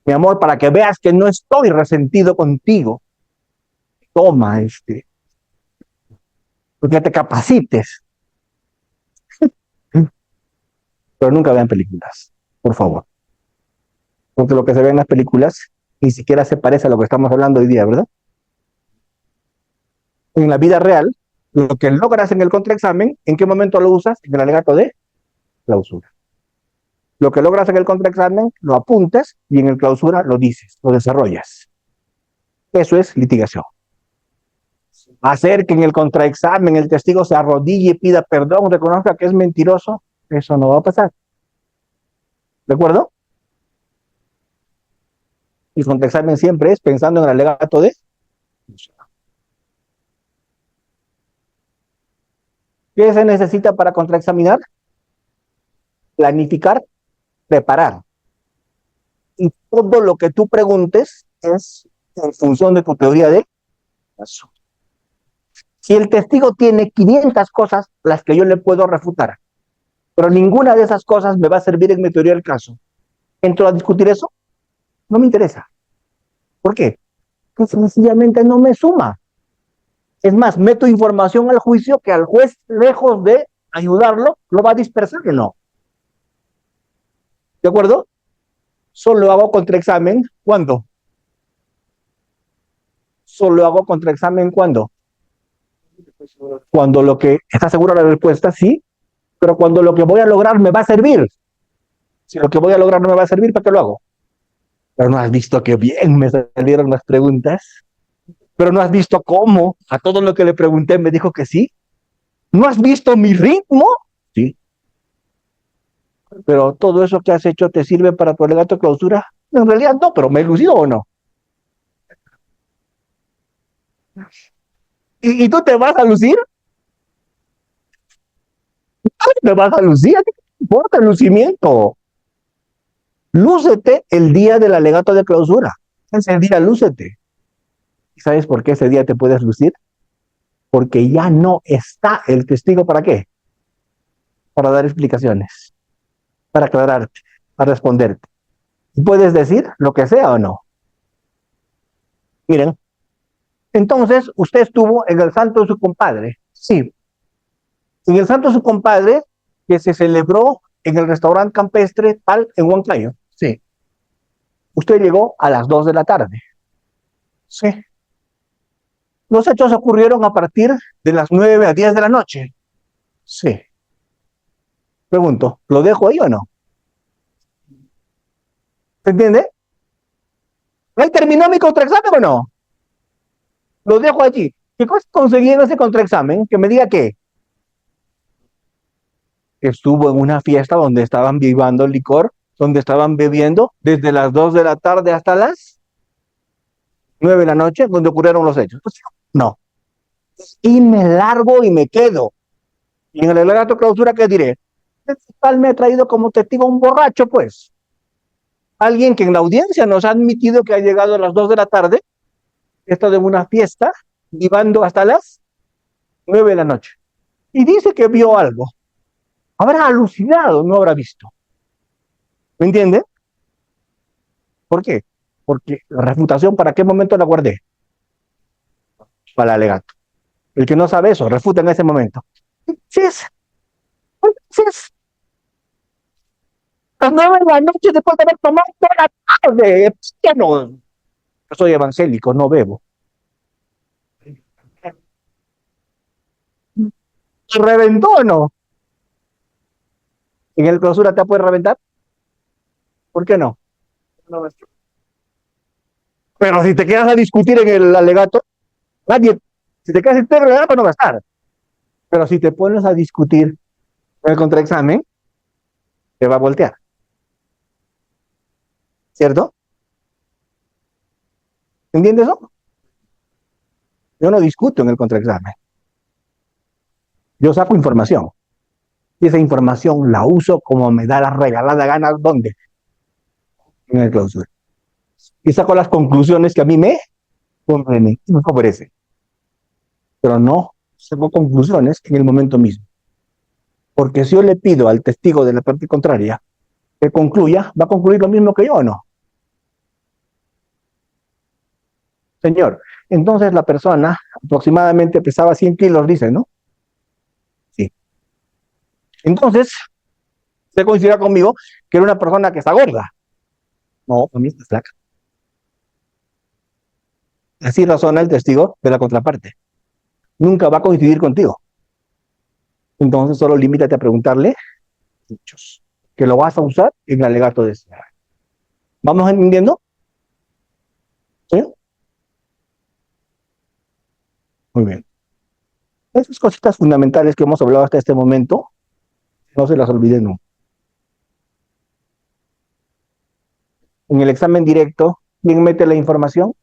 A: Mi amor, para que veas que no estoy resentido contigo. Toma, porque te capacites. Pero nunca vean películas, por favor. Porque lo que se ve en las películas ni siquiera se parece a lo que estamos hablando hoy día, ¿verdad? En la vida real, lo que logras en el contraexamen, ¿en qué momento lo usas? En el alegato de clausura. Lo que logras en el contraexamen, lo apuntas y en el clausura lo dices, lo desarrollas. Eso es litigación. Hacer que en el contraexamen el testigo se arrodille y pida perdón, reconozca que es mentiroso, eso no va a pasar. ¿De acuerdo? El contraexamen siempre es pensando en el alegato de ¿qué se necesita para contraexaminar? Planificar, preparar. Y todo lo que tú preguntes es en función de tu teoría de caso. Si el testigo tiene 500 cosas las que yo le puedo refutar, pero ninguna de esas cosas me va a servir en mi teoría del caso, ¿entro a discutir eso? No me interesa. ¿Por qué? Pues sencillamente no me suma. Es más, meto información al juicio que al juez, lejos de ayudarlo, lo va a dispersar que no. ¿De acuerdo? Solo hago contraexamen cuando. Solo hago contraexamen cuando. Cuando lo que está seguro la respuesta, sí, pero cuando lo que voy a lograr me va a servir. Si lo que voy a lograr no me va a servir, ¿para qué lo hago? Pero no has visto que bien me salieron las preguntas. Pero no has visto cómo a todo lo que le pregunté me dijo que sí. ¿No has visto mi ritmo? Sí. Pero todo eso que has hecho te sirve para tu alegato de clausura. En realidad no, pero ¿me he lucido o no? ¿Y tú te vas a lucir? ¿Te vas a lucir? ¿A ti qué te importa el lucimiento? Lúcete el día del alegato de clausura. Ese día lúcete. ¿Y sabes por qué ese día te puedes lucir? Porque ya no está el testigo para qué? Para dar explicaciones, para aclararte, para responderte. ¿Puedes decir lo que sea o no? Miren, entonces usted estuvo en el santo de su compadre. Sí, en el santo de su compadre que se celebró en el restaurante campestre tal en Huancayo. Sí. Usted llegó a las 2 de la tarde. Sí. Los hechos ocurrieron a partir de las 9 a 10 de la noche. Sí. Pregunto, ¿lo dejo ahí o no? ¿Se entiende? ¿Él terminó mi contraexamen o no? Lo dejo allí. ¿Qué cosa conseguí en ese contraexamen? Que me diga que estuvo en una fiesta donde estaban vivando licor, donde estaban bebiendo desde las 2 de la tarde hasta las 9 de la noche, donde ocurrieron los hechos. Pues, no. Y me largo y me quedo. Y en el alegato de clausura, ¿qué diré? El fiscal me ha traído como testigo un borracho, pues. Alguien que en la audiencia nos ha admitido que ha llegado a las 2 de la tarde, estado en una fiesta, vivando hasta las 9 de la noche. Y dice que vio algo. Habrá alucinado, no habrá visto. ¿Me entiende? ¿Por qué? Porque la refutación, ¿para qué momento la guardé? Para el alegato. El que no sabe eso, refuta en ese momento. Entonces, las 9 de la noche después de haber tomado toda la tarde, ya no, yo soy evangélico, no bebo. ¿Reventó o no? ¿En el clausura te puede reventar? ¿Por qué no? No, pero si te quedas a discutir en el alegato, nadie, si te quedas en el alegato no va a estar. Pero si te pones a discutir en el contraexamen, te va a voltear. ¿Cierto? ¿Entiendes eso? Yo no discuto en el contraexamen. Yo saco información. Y esa información la uso como me da la regalada gana. ¿Dónde? En el clausura. Y saco las conclusiones que a mí me convienen y me favorece. Pero no saco conclusiones en el momento mismo. Porque si yo le pido al testigo de la parte contraria que concluya, ¿va a concluir lo mismo que yo o no? Señor, entonces la persona aproximadamente pesaba 100 kilos, dice, ¿no? Sí. Entonces, se considera conmigo que era una persona que está gorda. No, a mí está flaca. Así razona el testigo de la contraparte. Nunca va a coincidir contigo. Entonces, solo limítate a preguntarle hechos, que lo vas a usar en el alegato de ese. ¿Vamos entendiendo? ¿Sí? Muy bien. Esas cositas fundamentales que hemos hablado hasta este momento, no se las olviden nunca. En el examen directo, ¿quién mete la información?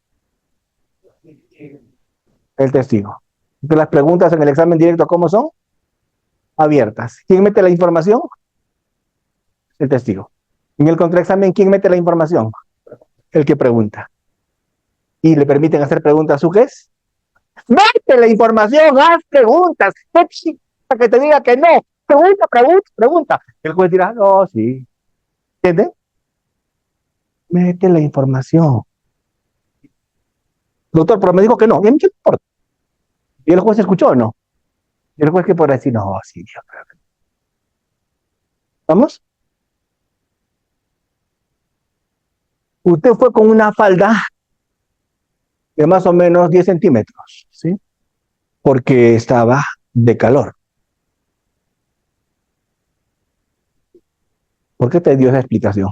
A: El testigo. Entonces, las preguntas en el examen directo, ¿cómo son? Abiertas. ¿Quién mete la información? El testigo. En el contraexamen, ¿quién mete la información? El que pregunta. Y le permiten hacer preguntas a su juez. Vete la información, haz preguntas. ¿Qué chica que te diga que no? Pregunta, pregunta, pregunta. El juez dirá, no, sí. ¿Entiendes? Mete la información. Doctor, pero me dijo que no. ¿Y a mí qué importa? ¿Y el juez escuchó o no? Y el juez que podrá decir, no, sí, Dios. ¿Vamos? Usted fue con una falda de más o menos 10 centímetros, ¿sí? Porque estaba de calor. ¿Por qué te dio esa explicación?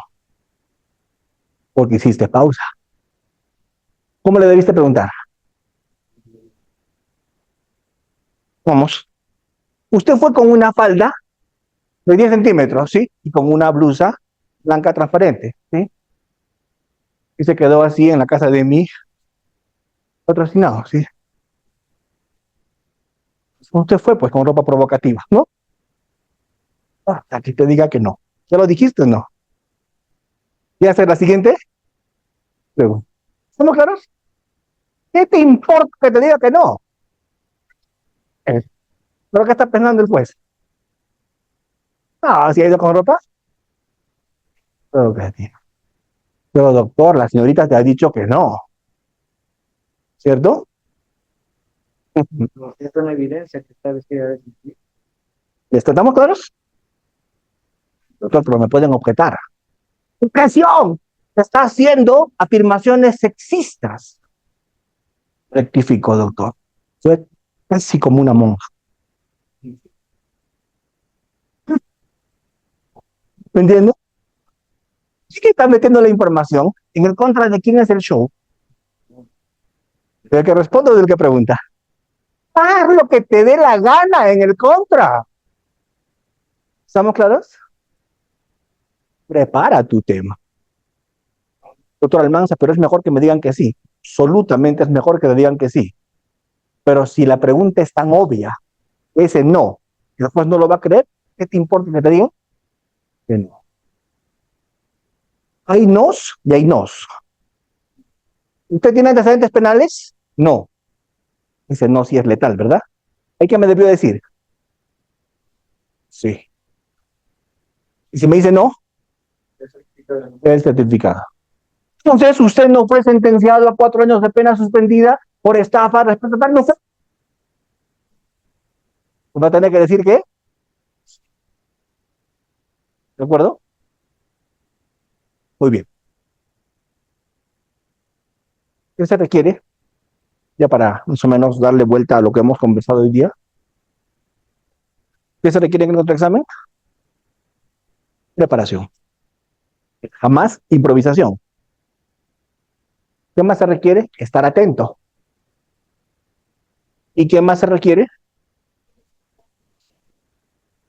A: Porque hiciste pausa. ¿Cómo le debiste preguntar? Vamos. Usted fue con una falda de 10 centímetros, ¿sí? Y con una blusa blanca transparente, ¿sí? Y se quedó así en la casa de mi patrocinado, ¿sí? Usted fue pues con ropa provocativa, ¿no? Hasta que te diga que no. ¿Ya lo dijiste o no? ¿Y hacer la siguiente? Luego. ¿Estamos claros? ¿Qué te importa que te diga que no? ¿Pero qué está pensando el juez? Ah, si ha ido con ropa. Pero, pero doctor, la señorita te ha dicho que no, ¿cierto?
B: No, es una evidencia que está vestida de civil.
A: ¿Estamos claros? Doctor, pero me pueden objetar. ¡Objeción! Está haciendo afirmaciones sexistas. Rectificó, doctor. Fue casi como una monja. ¿Me entiendes? Sí que está metiendo la información en el contra de quién es el show. ¿Del que responde o del que pregunta? Haz lo que te dé la gana en el contra. ¿Estamos claros? Prepara tu tema. Doctor Almanza, pero es mejor que me digan que sí. Absolutamente es mejor que me digan que sí. Pero si la pregunta es tan obvia, ese no, y después no lo va a creer, ¿qué te importa que te digan? Que no. Hay nos y hay nos. ¿Usted tiene antecedentes penales? No. Dice no si es letal, ¿verdad? ¿Hay que me debió decir? Sí. Y si me dice no, el certificado. Entonces, usted no fue sentenciado a 4 años de pena suspendida por estafa, respecto a tal, no fue. Va a tener que decir que, ¿de acuerdo? Muy bien. ¿Qué se requiere? Ya para más o menos darle vuelta a lo que hemos conversado hoy día. ¿Qué se requiere en el contraexamen? Preparación. Jamás improvisación. ¿Qué más se requiere? Estar atento. ¿Y qué más se requiere?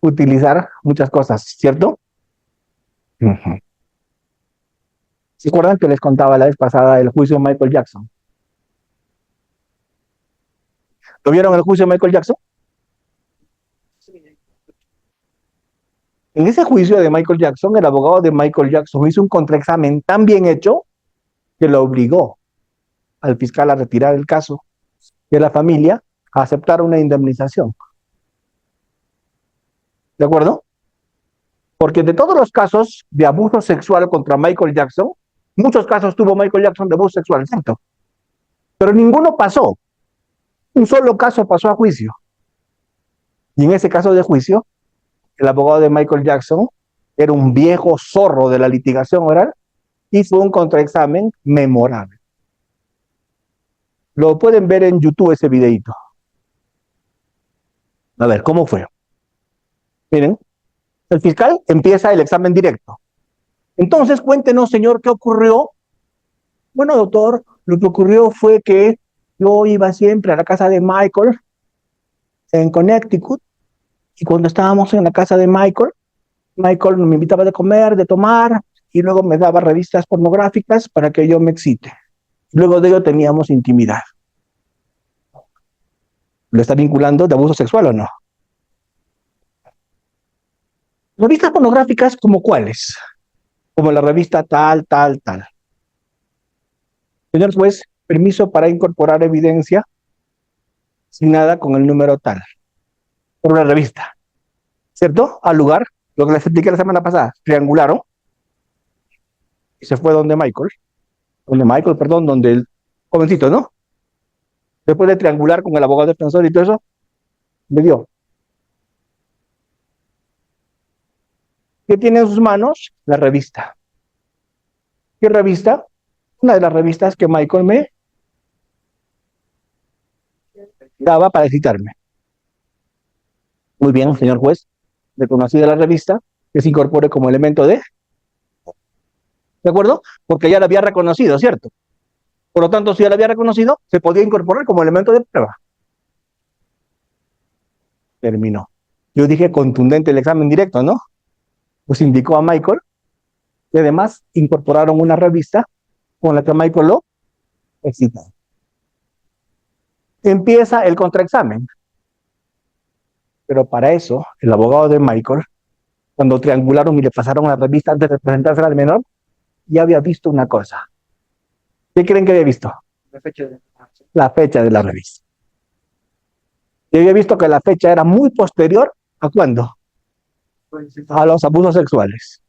A: Utilizar muchas cosas, ¿cierto? Uh-huh. ¿Se acuerdan que les contaba la vez pasada el juicio de Michael Jackson? ¿Lo vieron el juicio de Michael Jackson? En ese juicio de Michael Jackson, el abogado de Michael Jackson hizo un contraexamen tan bien hecho que lo obligó al fiscal a retirar el caso y a la familia a aceptar una indemnización. ¿De acuerdo? Porque de todos los casos de abuso sexual contra Michael Jackson, muchos casos tuvo Michael Jackson de abuso sexual, ¿cierto? Pero ninguno pasó. Un solo caso pasó a juicio. Y en ese caso de juicio, el abogado de Michael Jackson era un viejo zorro de la litigación oral, hizo un contraexamen memorable. Lo pueden ver en YouTube ese videito. A ver, ¿cómo fue? Miren, el fiscal empieza el examen directo. Entonces, cuéntenos, señor, ¿qué ocurrió? Bueno, doctor, lo que ocurrió fue que yo iba siempre a la casa de Michael en Connecticut y cuando estábamos en la casa de Michael, Michael me invitaba de comer, de tomar y luego me daba revistas pornográficas para que yo me excite. Luego de ello teníamos intimidad. ¿Lo está vinculando de abuso sexual o no? ¿Revistas pornográficas como cuáles? Como la revista tal, tal, tal. Señor juez, permiso para incorporar evidencia asignada con el número tal, por una revista, ¿cierto? Al lugar, lo que les expliqué la semana pasada, triangularon y se fue donde el jovencito, ¿no? Después de triangular con el abogado defensor y todo eso, le dio. ¿Qué tiene en sus manos? La revista. ¿Qué revista? Una de las revistas que Michael me daba para citarme. Muy bien, señor juez, reconocida la revista, que se incorpore como elemento ¿de acuerdo? Porque ya la había reconocido, ¿cierto? Por lo tanto, si ya la había reconocido, se podía incorporar como elemento de prueba. Terminó. Yo dije contundente el examen directo, ¿no? Pues indicó a Michael y además incorporaron una revista con la que Michael lo excita. Empieza el contraexamen. Pero para eso, el abogado de Michael, cuando triangularon y le pasaron la revista antes de presentársela al menor, ya había visto una cosa. ¿Qué creen que había visto?
B: La fecha de
A: La fecha de la revista. Y había visto que la fecha era muy posterior a ¿cuándo? A los abusos sexuales.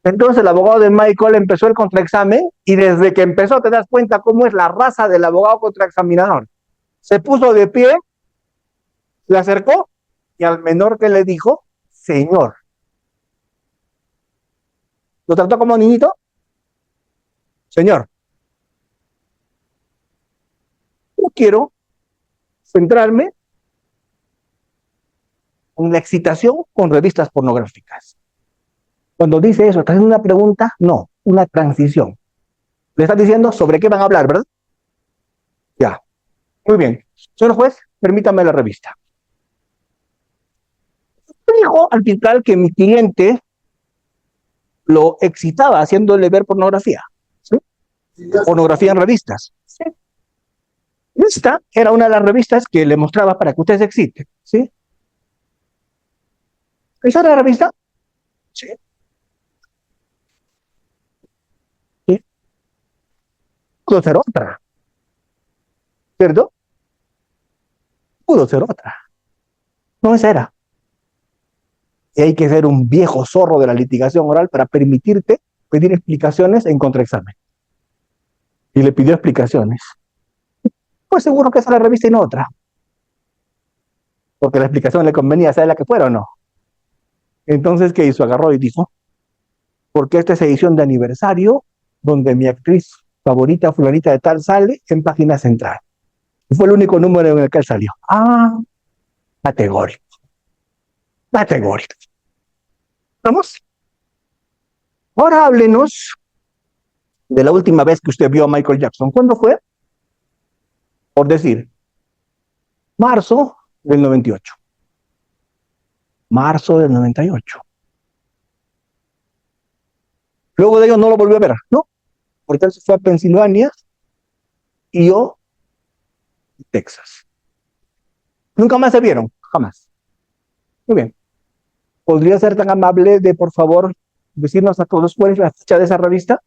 A: Entonces el abogado de Michael empezó el contraexamen y desde que empezó te das cuenta cómo es la raza del abogado contraexaminador. Se puso de pie, le acercó y al menor que le dijo, señor. Lo trató como niñito. Señor, yo quiero centrarme en la excitación con revistas pornográficas. Cuando dice eso, ¿está haciendo una pregunta? No, una transición. Le está diciendo sobre qué van a hablar, ¿verdad? Ya. Muy bien. Señor juez, permítame la revista. Dijo al fiscal que mi cliente lo excitaba haciéndole ver pornografía. ¿Sí? Pornografía en revistas. ¿Sí? Esta era una de las revistas que le mostraba para que usted se excite. ¿Sí? ¿Esa era la revista? Sí. Sí. Pudo ser otra. ¿Cierto? Pudo ser otra. No, esa era. Y hay que ser un viejo zorro de la litigación oral para permitirte pedir explicaciones en contraexamen. Y le pidió explicaciones. Pues seguro que esa es la revista y no otra. Porque la explicación le convenía, sea la que fuera o no. Entonces, ¿qué hizo? Agarró y dijo, porque esta es edición de aniversario, donde mi actriz favorita, fulanita de tal, sale en página central. Y fue el único número en el que él salió. Ah, categórico. Categórico. ¿Vamos? Ahora háblenos de la última vez que usted vio a Michael Jackson. ¿Cuándo fue? Por decir, marzo del 98. Marzo del 98. Luego de ello no lo volvió a ver, ¿no? Porque él se fue a Pensilvania y yo a Texas. Nunca más se vieron, jamás. Muy bien. ¿Podría ser tan amable de, por favor, decirnos a todos cuál es la fecha de esa revista?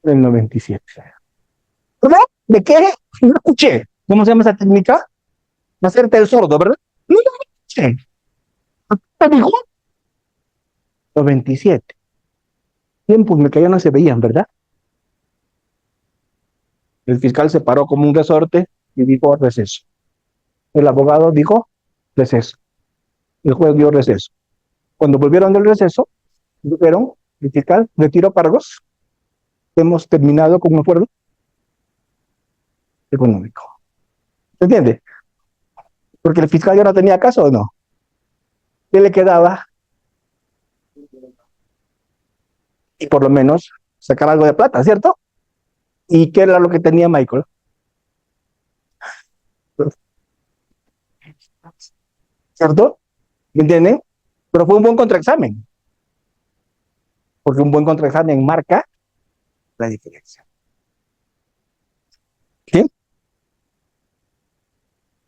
A: Del 97. ¿Verdad? ¿De qué? No escuché. ¿Cómo se llama esa técnica? Hacerte el sordo, ¿verdad? No escuché. ¿Qué dijo? 97. Tiempos que ya no se veían, ¿verdad? El fiscal se paró como un resorte y dijo receso. El abogado dijo receso. El juez dio receso. Cuando volvieron del receso, dijeron, el fiscal retiró cargos, hemos terminado con un acuerdo económico. ¿Se entiende? Porque el fiscal ya no tenía caso o no. ¿Qué le quedaba? Y por lo menos sacar algo de plata, ¿cierto? ¿Y qué era lo que tenía Michael? ¿Cierto? ¿Me entienden? Pero fue un buen contraexamen, porque un buen contraexamen marca la diferencia. ¿Sí?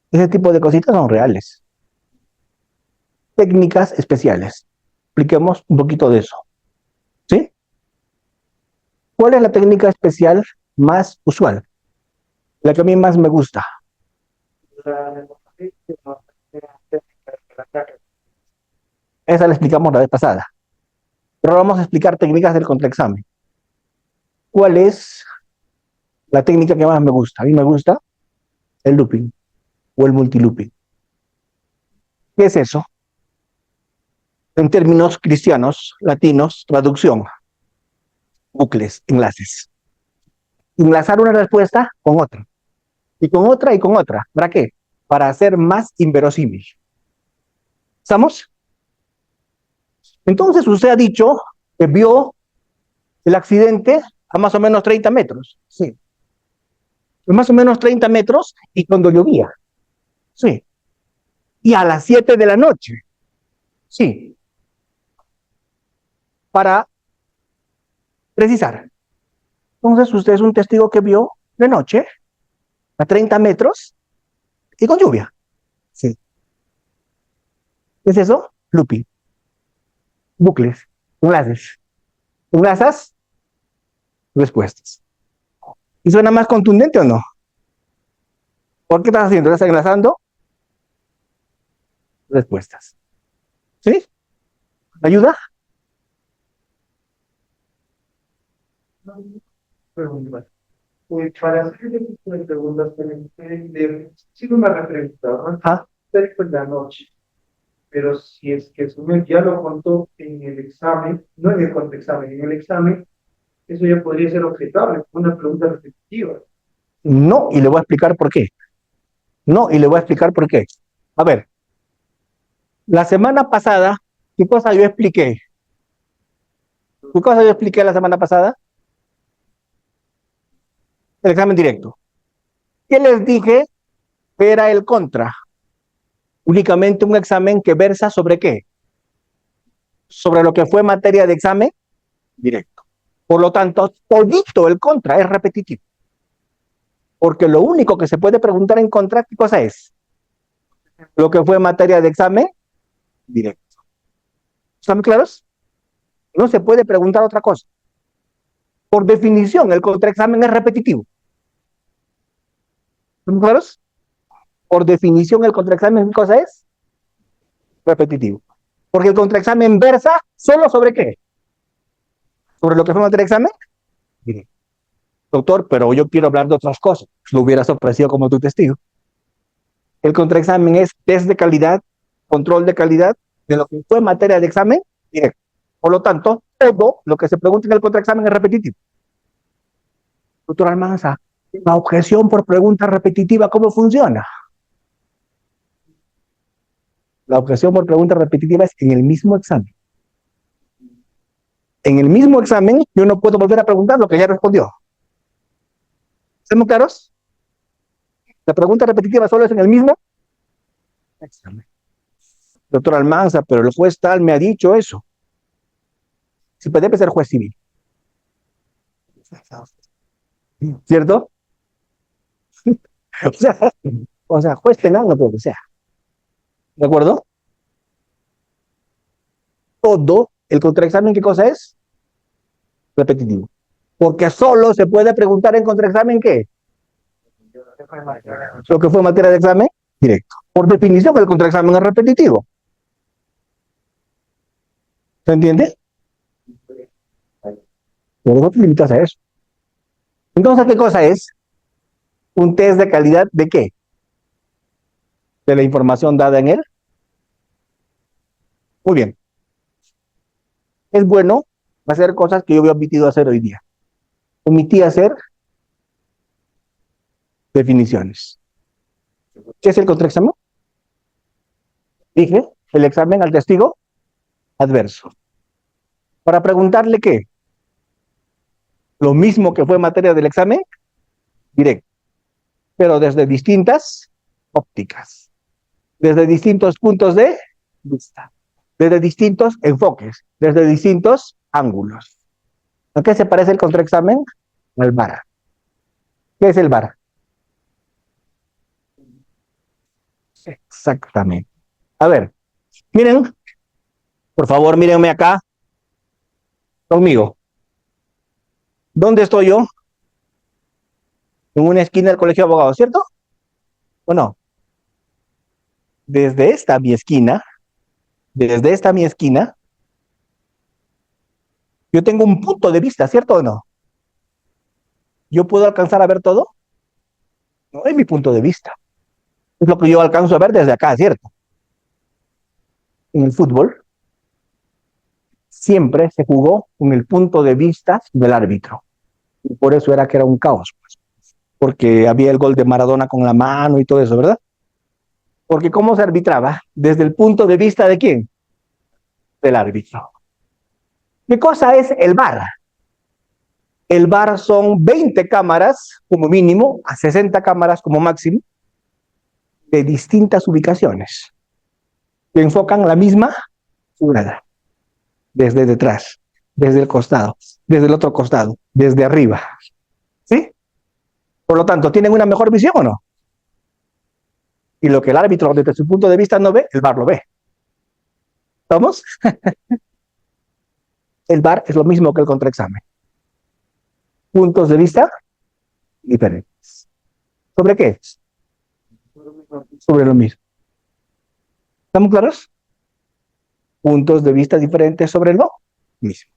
A: Ese tipo de cositas son reales. Técnicas especiales. Expliquemos un poquito de eso. ¿Sí? ¿Cuál es la técnica especial más usual? La que a mí más me gusta. Esa la explicamos la vez pasada. Pero ahora vamos a explicar técnicas del contraexamen. ¿Cuál es la técnica que más me gusta? A mí me gusta el looping o el multilooping. ¿Qué es eso? En términos cristianos, latinos, traducción, bucles, enlaces. Enlazar una respuesta con otra, y con otra y con otra. ¿Para qué? Para hacer más inverosímil. ¿Estamos? Entonces usted ha dicho que vio el accidente a más o menos 30 metros. Sí. Más o menos 30 metros y cuando llovía. Sí. Y a las 7 de la noche. Sí. Para precisar. Entonces usted es un testigo que vio de noche a 30 metros y con lluvia. Sí. ¿Qué es eso? Looping. Bucles. Enlaces. Enlazas respuestas. ¿Y suena más contundente o no? ¿Por qué estás haciendo? ¿Estás enlazando? Respuestas. ¿Sí? ¿Ayuda?
B: Pregunta. Para hacer este tipo de preguntas, sigo una referencia, ¿no?
A: Ah,
B: Usted fue en la noche, pero si es que su ya lo contó en el examen, no en el contraexamen, en el examen, eso ya podría ser objetable, una pregunta repetitiva.
A: no, y le voy a explicar por qué. No, y le voy a explicar por qué. A ver, la semana pasada, ¿qué cosa yo expliqué? ¿Qué cosa yo expliqué la semana pasada? El examen directo. ¿Qué les dije? Era el contra. Únicamente un examen que versa sobre qué? Sobre lo que fue materia de examen directo. Por lo tanto, todito el contra es repetitivo. Porque lo único que se puede preguntar en contra, ¿qué cosa es? Lo que fue materia de examen directo. ¿Están claros? No se puede preguntar otra cosa. Por definición, el contraexamen es repetitivo. ¿Están claros? Por definición, el contraexamen, ¿qué cosa es? Repetitivo. Porque el contraexamen versa solo sobre qué? Sobre lo que fue materia de examen directo. Doctor, pero yo quiero hablar de otras cosas. Lo hubieras ofrecido como tu testigo. El contraexamen es test de calidad, control de calidad de lo que fue materia de examen directo. Por lo tanto, todo lo que se pregunta en el contraexamen es repetitivo. Doctor Almanza, la objeción por pregunta repetitiva, ¿cómo funciona? La objeción por pregunta repetitiva es en el mismo examen. En el mismo examen, yo no puedo volver a preguntar lo que ya respondió. ¿Estamos claros? La pregunta repetitiva solo es en el mismo examen. Doctor Almanza, pero el juez tal me ha dicho eso. Si puede ser juez civil. ¿Cierto? O sea, juez penal no creo que sea. ¿De acuerdo? Todo el contraexamen, ¿qué cosa es? Repetitivo. Porque solo se puede preguntar en contraexamen ¿qué? Lo que fue materia de examen directo. Por definición, el contraexamen es repetitivo. ¿Se entiende? Por eso te limitas a eso. Entonces, ¿qué cosa es? Un test de calidad de qué? De la información dada en él. Muy bien. Es bueno hacer cosas que yo había omitido hacer hoy día. Omití hacer definiciones. ¿Qué es el contraexamen? Dije, el examen al testigo adverso. Para preguntarle qué. Lo mismo que fue materia del examen directo, pero desde distintas ópticas, desde distintos puntos de vista, desde distintos enfoques, desde distintos ángulos. ¿A qué se parece el contraexamen? Al VAR. ¿Qué es el VAR? Exactamente. A ver, miren, por favor, mírenme acá, conmigo. ¿Dónde estoy yo? en una esquina del colegio de abogados, ¿cierto? ¿O no? Desde esta mi esquina, desde esta mi esquina, yo tengo un punto de vista, ¿cierto o no? ¿Yo puedo alcanzar a ver todo? No es mi punto de vista. Es lo que yo alcanzo a ver desde acá, ¿cierto? En el fútbol siempre se jugó con el punto de vista del árbitro. Y por eso era que era un caos, pues, porque había el gol de Maradona con la mano y todo eso, ¿verdad? Porque ¿cómo se arbitraba? Desde el punto de vista de quién? Del árbitro. ¿Qué cosa es el VAR? El VAR son 20 cámaras como mínimo, a 60 cámaras como máximo, de distintas ubicaciones, que enfocan la misma jugada, desde detrás, desde el costado, desde el otro costado, desde arriba. ¿Sí? Por lo tanto, ¿tienen una mejor visión o no? Y lo que el árbitro desde su punto de vista no ve, el VAR lo ve. ¿Estamos? El VAR es lo mismo que el contraexamen. Puntos de vista diferentes. ¿Sobre qué? Sobre lo mismo. ¿Estamos claros? Puntos de vista diferentes sobre lo mismo.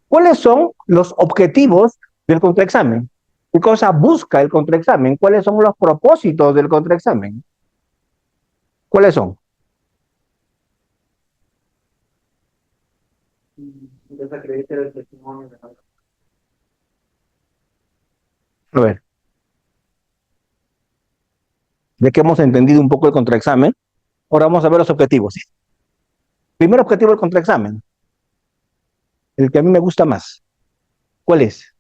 A: ¿Cuáles son los objetivos del contraexamen? ¿Qué cosa busca el contraexamen? ¿Cuáles son los propósitos del contraexamen? ¿Cuáles son?
B: Desacredite el testimonio de la
A: A ver, ya que hemos entendido un poco el contraexamen, ahora vamos a ver los objetivos. Primer objetivo del contraexamen, el que a mí me gusta más. ¿Cuál es?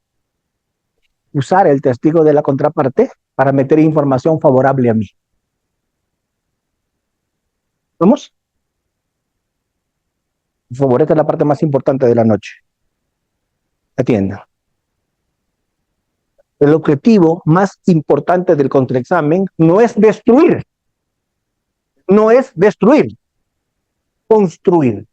A: Usar el testigo de la contraparte para meter información favorable a mí. ¿Vamos? Por favor, esta es la parte más importante de la noche. Atienda. El objetivo más importante del contraexamen no es destruir, construir.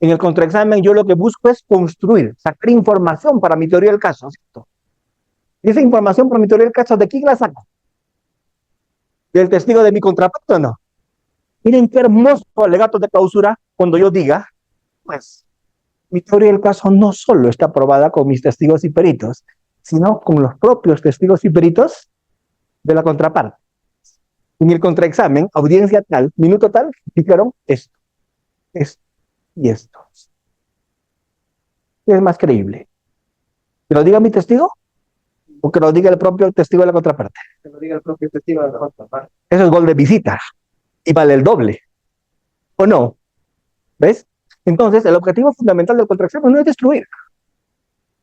A: En el contraexamen yo lo que busco es construir, sacar información para mi teoría del caso, ¿cierto? Y esa información para mi teoría del caso, ¿de quién la saco? ¿Del testigo de mi contraparte o no? Miren qué hermoso alegato de clausura cuando yo diga, pues, mi teoría del caso no solo está aprobada con mis testigos y peritos, sino con los propios testigos y peritos de la contraparte. En el contraexamen, audiencia tal, minuto tal, dijeron esto y esto. ¿Qué es más creíble? ¿Que lo diga mi testigo o que lo diga el propio testigo de la contraparte?
B: que lo diga el propio testigo de la otra parte.
A: Eso es gol de visita y vale el doble, ¿o no? ¿Ves? Entonces, el objetivo fundamental del contraexamen no es destruir,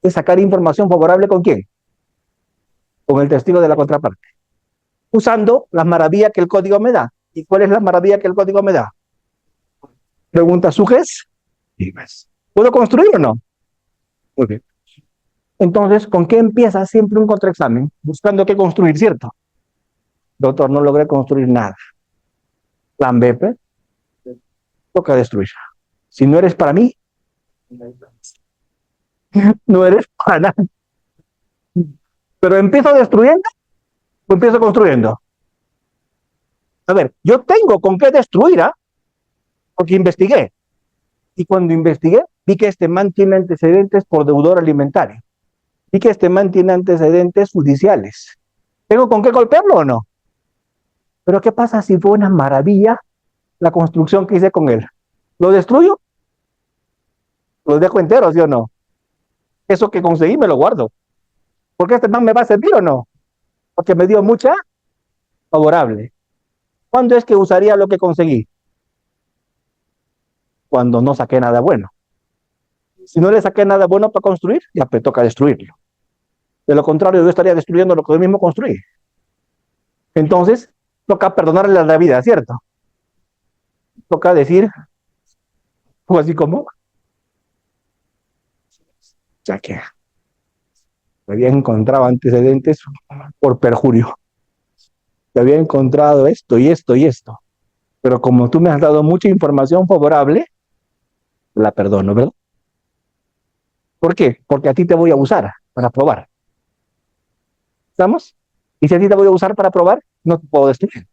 A: es sacar información favorable ¿con quién? Con el testigo de la contraparte, usando las maravillas que el código me da. ¿Y cuál es la maravilla que el código me da? Pregunta sujes. ¿Puedo construir o no? Muy bien. Entonces, ¿con qué empieza siempre un contraexamen? Buscando qué construir, ¿cierto? Doctor, no logré construir nada. Plan B, pues, toca destruir. Si no eres para mí, no eres para nada. Pero empiezo destruyendo o empiezo construyendo. A ver, yo tengo con qué destruir, ¿ah? Porque investigué. Y cuando investigué, vi que este man tiene antecedentes por deudor alimentario. Vi que este man tiene antecedentes judiciales. ¿Tengo con qué golpearlo o no? Pero ¿qué pasa si fue una maravilla la construcción que hice con él? ¿Lo destruyo? ¿Lo dejo entero, sí o no? Eso que conseguí me lo guardo. ¿Porque este man me va a servir o no? Porque me dio mucha favorable. ¿Cuándo es que usaría lo que conseguí? Cuando no saqué nada bueno. Si no le saqué nada bueno para construir, ya me toca destruirlo. De lo contrario, yo estaría destruyendo lo que yo mismo construí. Entonces, toca perdonarle la vida, ¿cierto? Toca decir, o así como, ya que me había encontrado antecedentes por perjurio. Te había encontrado esto y esto y esto. Pero como tú me has dado mucha información favorable, la perdono, ¿verdad? ¿Por qué? Porque a ti te voy a usar para probar. ¿Estamos? Y si a ti te voy a usar para probar, no te puedo destruir.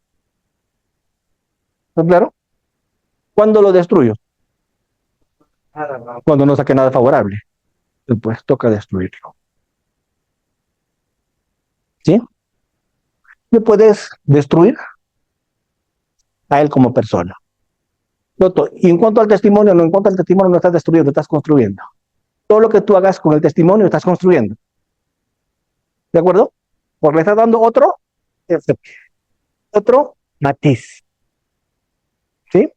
A: ¿Está claro? ¿Cuándo lo destruyo? Cuando no saque nada favorable. Pues toca destruirlo. ¿Sí? ¿Me puedes destruir a él como persona? Y en cuanto al testimonio, no, en cuanto al testimonio no estás destruyendo, estás construyendo. Todo lo que tú hagas con el testimonio estás construyendo. ¿De acuerdo? Porque le estás dando otro matiz. ¿Sí?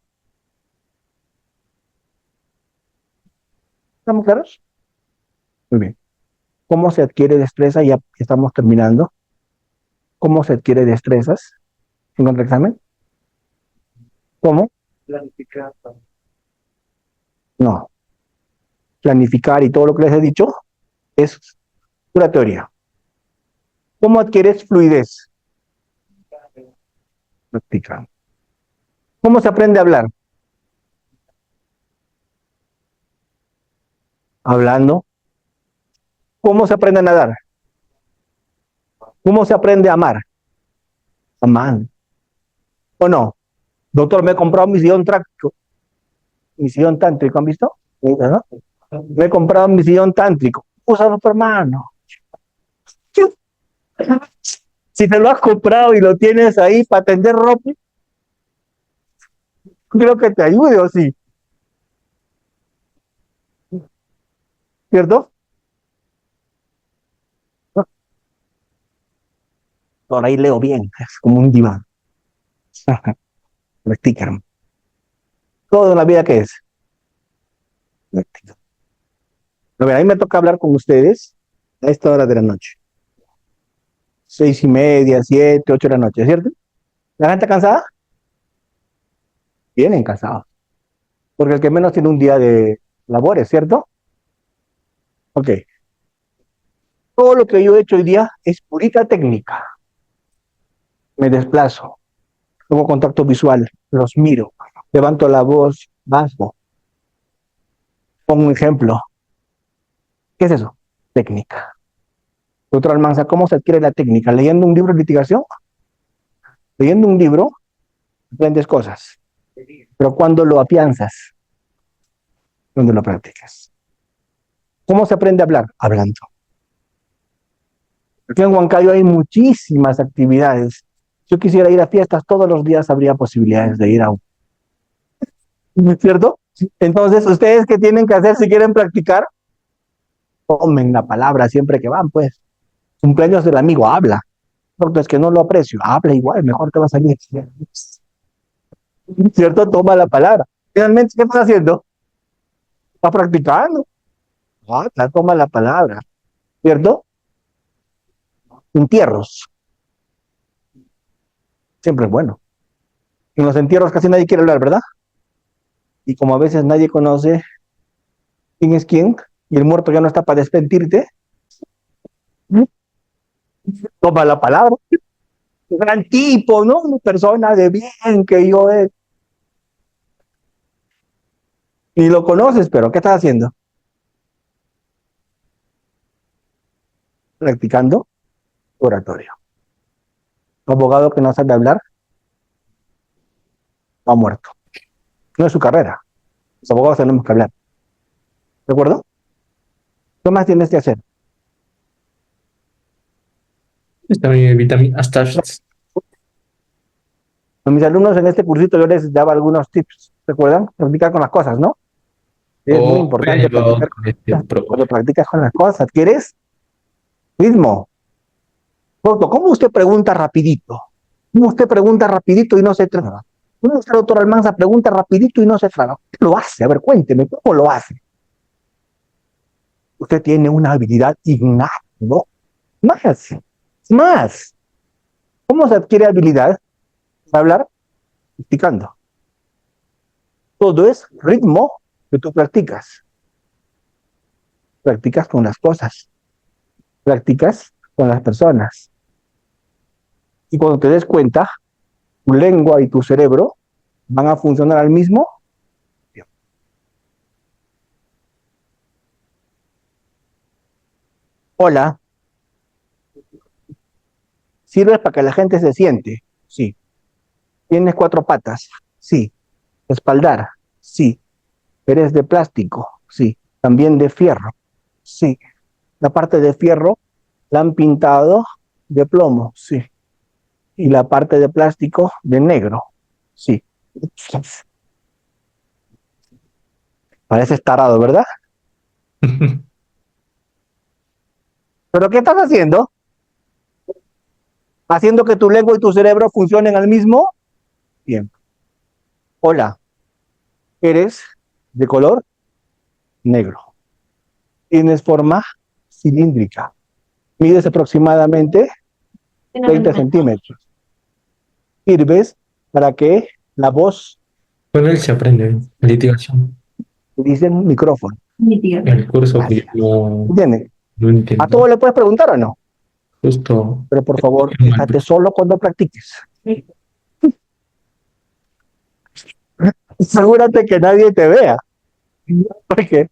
A: ¿Estamos claros? Muy bien. ¿Cómo se adquiere destreza? Ya estamos terminando. ¿Cómo se adquiere destrezas en el examen? ¿Cómo?
B: Planificar.
A: No. Planificar y todo lo que les he dicho es pura teoría. ¿Cómo adquieres fluidez? Practicando. ¿Cómo se aprende a hablar? Hablando. ¿Cómo se aprende a nadar? ¿Cómo se aprende a amar? Amando. ¿O no? Doctor, me he comprado mi sillón tántrico, ¿han visto? ¿No? Me he comprado mi sillón tántrico. Úsalo, hermano. Si te lo has comprado y lo tienes ahí para tender ropa, creo que te ayude o sí, ¿cierto? Por ahí leo bien, es como un diván. Practican. Todo en la vida que es. Practican. A ver, a mí me toca hablar con ustedes a esta hora de la noche. 6:30, 7, 8 de la noche, ¿cierto? ¿La gente cansada? Vienen cansados. Porque el que menos tiene un día de labores, ¿cierto? Ok. Todo lo que yo he hecho hoy día es purita técnica. Me desplazo, hago contacto visual, los miro, levanto la voz, vasco. Pongo un ejemplo. ¿Qué es eso? Técnica. Doctor Almanza, ¿cómo se adquiere la técnica? Leyendo un libro de litigación, leyendo un libro, aprendes cosas. Pero cuando lo afianzas, cuando lo practicas. ¿Cómo se aprende a hablar? Hablando. Aquí en Huancayo hay muchísimas actividades. Si yo quisiera ir a fiestas todos los días, habría posibilidades de ir a ¿cierto? Entonces, ¿ustedes qué tienen que hacer si quieren practicar? Tomen la palabra siempre que van, pues. Cumpleaños del amigo, habla. Porque es que no lo aprecio, habla igual, mejor te va a salir. ¿Cierto? Toma la palabra. Finalmente, ¿qué estás haciendo? Estás practicando. Habla, toma la palabra. ¿Cierto? Entierros. Siempre es bueno. En los entierros casi nadie quiere hablar, ¿verdad? Y como a veces nadie conoce quién es quién, y el muerto ya no está para despedirte, toma la palabra. Un gran tipo, ¿no? Una persona de bien que yo es. Ni lo conoces, pero ¿qué estás haciendo? Practicando oratorio. Un abogado que no sabe hablar va muerto. No es su carrera. Los abogados tenemos que hablar. ¿De acuerdo? ¿Qué más tienes que hacer?
C: Está bien, vitamina. Hasta.
A: A mis alumnos en este cursito yo les daba algunos tips. ¿Recuerdan? Practicar con las cosas, ¿no? Es muy
C: O voy a
A: importante
C: llevar
A: practicar con las cosas. Cuando practicas con las cosas, ¿quieres? Ritmo. Corto. ¿Cómo usted pregunta rapidito? ¿Cómo usted pregunta rapidito y no se traba? ¿Cómo usted, doctor Almanza, pregunta rapidito y no se traba? ¿Qué lo hace? A ver, cuénteme, ¿cómo lo hace? Usted tiene una habilidad innata, ¿no? Más, más. ¿Cómo se adquiere habilidad para hablar? Practicando. Todo es ritmo que tú practicas. Practicas con las cosas, practicas con las personas. Y cuando te des cuenta, tu lengua y tu cerebro van a funcionar al mismo tiempo. Hola, ¿Sirves para que la gente se siente? Sí. ¿Tienes 4 patas? Sí. ¿Espaldar? Sí. ¿Eres de plástico? Sí. ¿También de fierro? Sí. La parte de fierro la han pintado de plomo, sí. Y la parte de plástico de negro, sí. Parece tarado, ¿verdad? ¿Pero qué estás haciendo? ¿Haciendo que tu lengua y tu cerebro funcionen al mismo tiempo? Hola, eres de color negro. Tienes forma cilíndrica. Mides aproximadamente 20 centímetros. Sirves para que la voz,
C: Con él se aprende litigación.
A: dicen micrófono.
C: El curso que
A: Gracias.
C: yo
A: ¿Entienden?
C: no
A: ¿A
C: entiendo.
A: todo le puedes preguntar o no?
C: Justo
A: Pero por favor,
C: en
A: estate solo cuando practiques. Asegúrate que nadie te vea, porque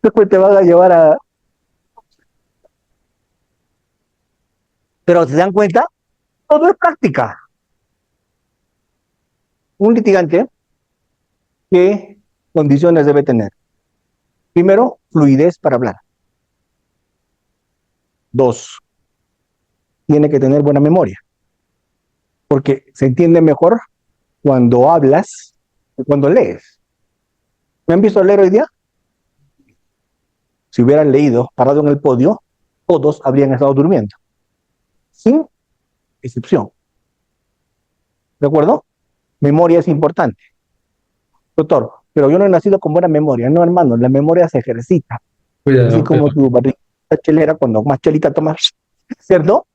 A: después te van a llevar a... Pero ¿se dan cuenta? Todo es práctica. Un litigante, ¿qué condiciones debe tener? Primero, fluidez para hablar. 2, tiene que tener buena memoria, porque se entiende mejor cuando hablas que cuando lees. ¿Me han visto leer hoy día? Si hubieran leído parado en el podio, todos habrían estado durmiendo, sin excepción. ¿De acuerdo? Memoria es importante. Doctor, pero yo no he nacido con buena memoria. No, hermano, la memoria se ejercita. Así
C: cuidado,
A: como tu barriga chelera, cuando más chelita tomas, ¿cierto?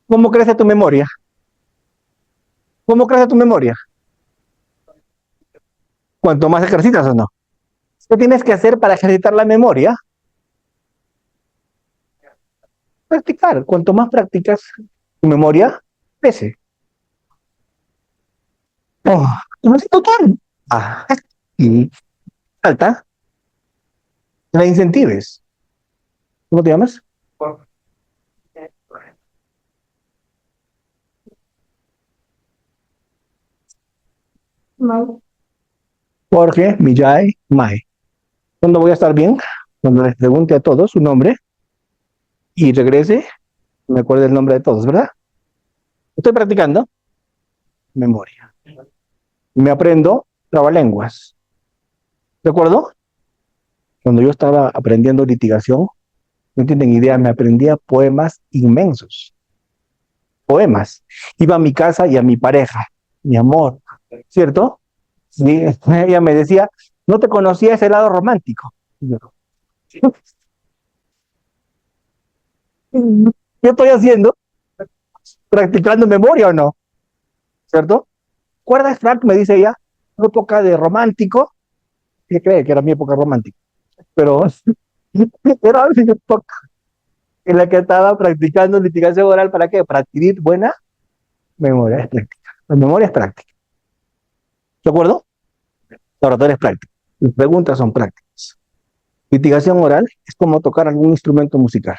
A: ¿Cómo crece tu memoria? ¿Cómo crece tu memoria? Cuanto más ejercitas o no. ¿Qué tienes que hacer para ejercitar la memoria? Practicar. Cuanto más practicas, tu memoria crece. Oh, no sé, doctor. Ah, y falta la incentives. ¿Cómo te llamas?
B: No.
A: Jorge Millay May. ¿Cuándo voy a estar bien? Cuando les pregunte a todos su nombre y regrese, me acuerdo el nombre de todos, ¿verdad? Estoy practicando memoria. Me aprendo trabalenguas. ¿De acuerdo? Cuando yo estaba aprendiendo litigación, no tienen idea, me aprendía poemas inmensos. Poemas. Iba a mi casa y a mi pareja, mi amor, ¿cierto? Sí, ella me decía, no te conocía ese lado romántico. Yo, ¿qué estoy haciendo? ¿Practicando memoria o no? ¿Cierto? ¿Recuerdas, Frank? Me dice ella, una época de romántico. ¿Qué cree que era mi época romántica? Pero era mi época en la que estaba practicando litigación oral. ¿Para qué? Para adquirir buena memoria. Es práctica. La memoria es práctica. ¿De acuerdo? La oratoria es práctica. Las preguntas son prácticas. Litigación oral es como tocar algún instrumento musical.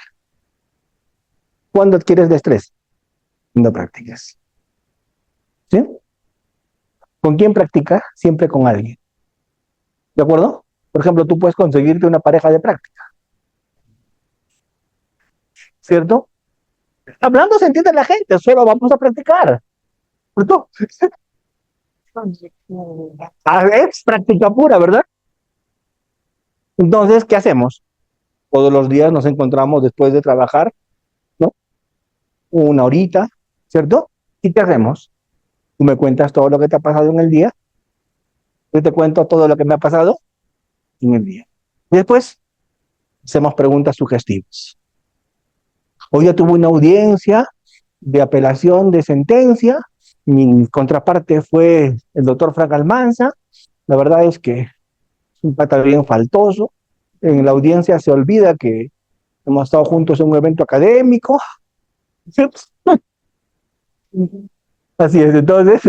A: ¿Cuándo adquieres destreza? Cuando practicas. ¿Sí? ¿Con quién practica? Siempre con alguien. ¿De acuerdo? Por ejemplo, tú puedes conseguirte una pareja de práctica, ¿cierto? Hablando se entiende la gente, solo vamos a practicar. ¿Cierto? Es práctica pura, ¿verdad? Entonces, ¿qué hacemos? Todos los días nos encontramos después de trabajar, ¿no? Una horita, ¿cierto? ¿Y qué hacemos? Tú me cuentas todo lo que te ha pasado en el día, yo te cuento todo lo que me ha pasado en el día. Y después hacemos preguntas sugestivas. Hoy ya tuve una audiencia de apelación de sentencia. Mi contraparte fue el doctor Frank Almanza. La verdad es que es un pata bien faltoso. En la audiencia se olvida que hemos estado juntos en un evento académico. Así es, entonces,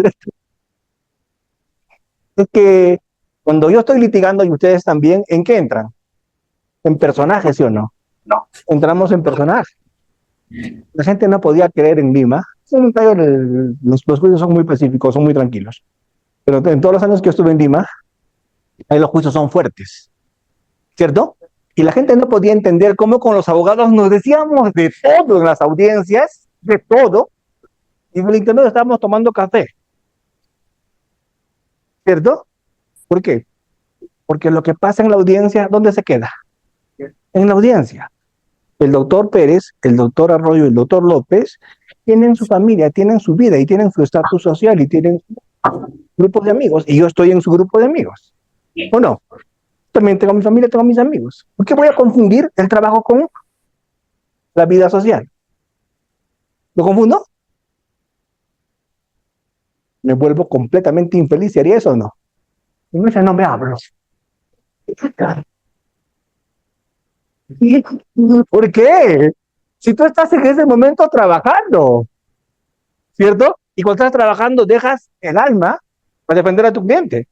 A: es que cuando yo estoy litigando y ustedes también, ¿en qué entran? En personaje, ¿sí o no? No. Entramos en personaje. La gente no podía creer en Lima. Los juicios son muy pacíficos, son muy tranquilos. Pero en todos los años que yo estuve en Lima, ahí los juicios son fuertes, ¿cierto? Y la gente no podía entender cómo con los abogados nos decíamos de todo en las audiencias, de todo, y en el internet estábamos tomando café, ¿cierto? ¿Por qué? Porque lo que pasa en la audiencia, ¿dónde se queda? En la audiencia. El doctor Pérez, el doctor Arroyo, el doctor López tienen su familia, tienen su vida y tienen su estatus social y tienen grupos de amigos. Y yo estoy en su grupo de amigos. ¿O no? También tengo mi familia, tengo mis amigos. ¿Por qué voy a confundir el trabajo con la vida social? ¿Lo confundo? Me vuelvo completamente infeliz. ¿Y haría eso o no? Y me dice, no me hablo. ¿Por qué? Si tú estás en ese momento trabajando, ¿cierto? Y cuando estás trabajando dejas el alma para defender a tu cliente,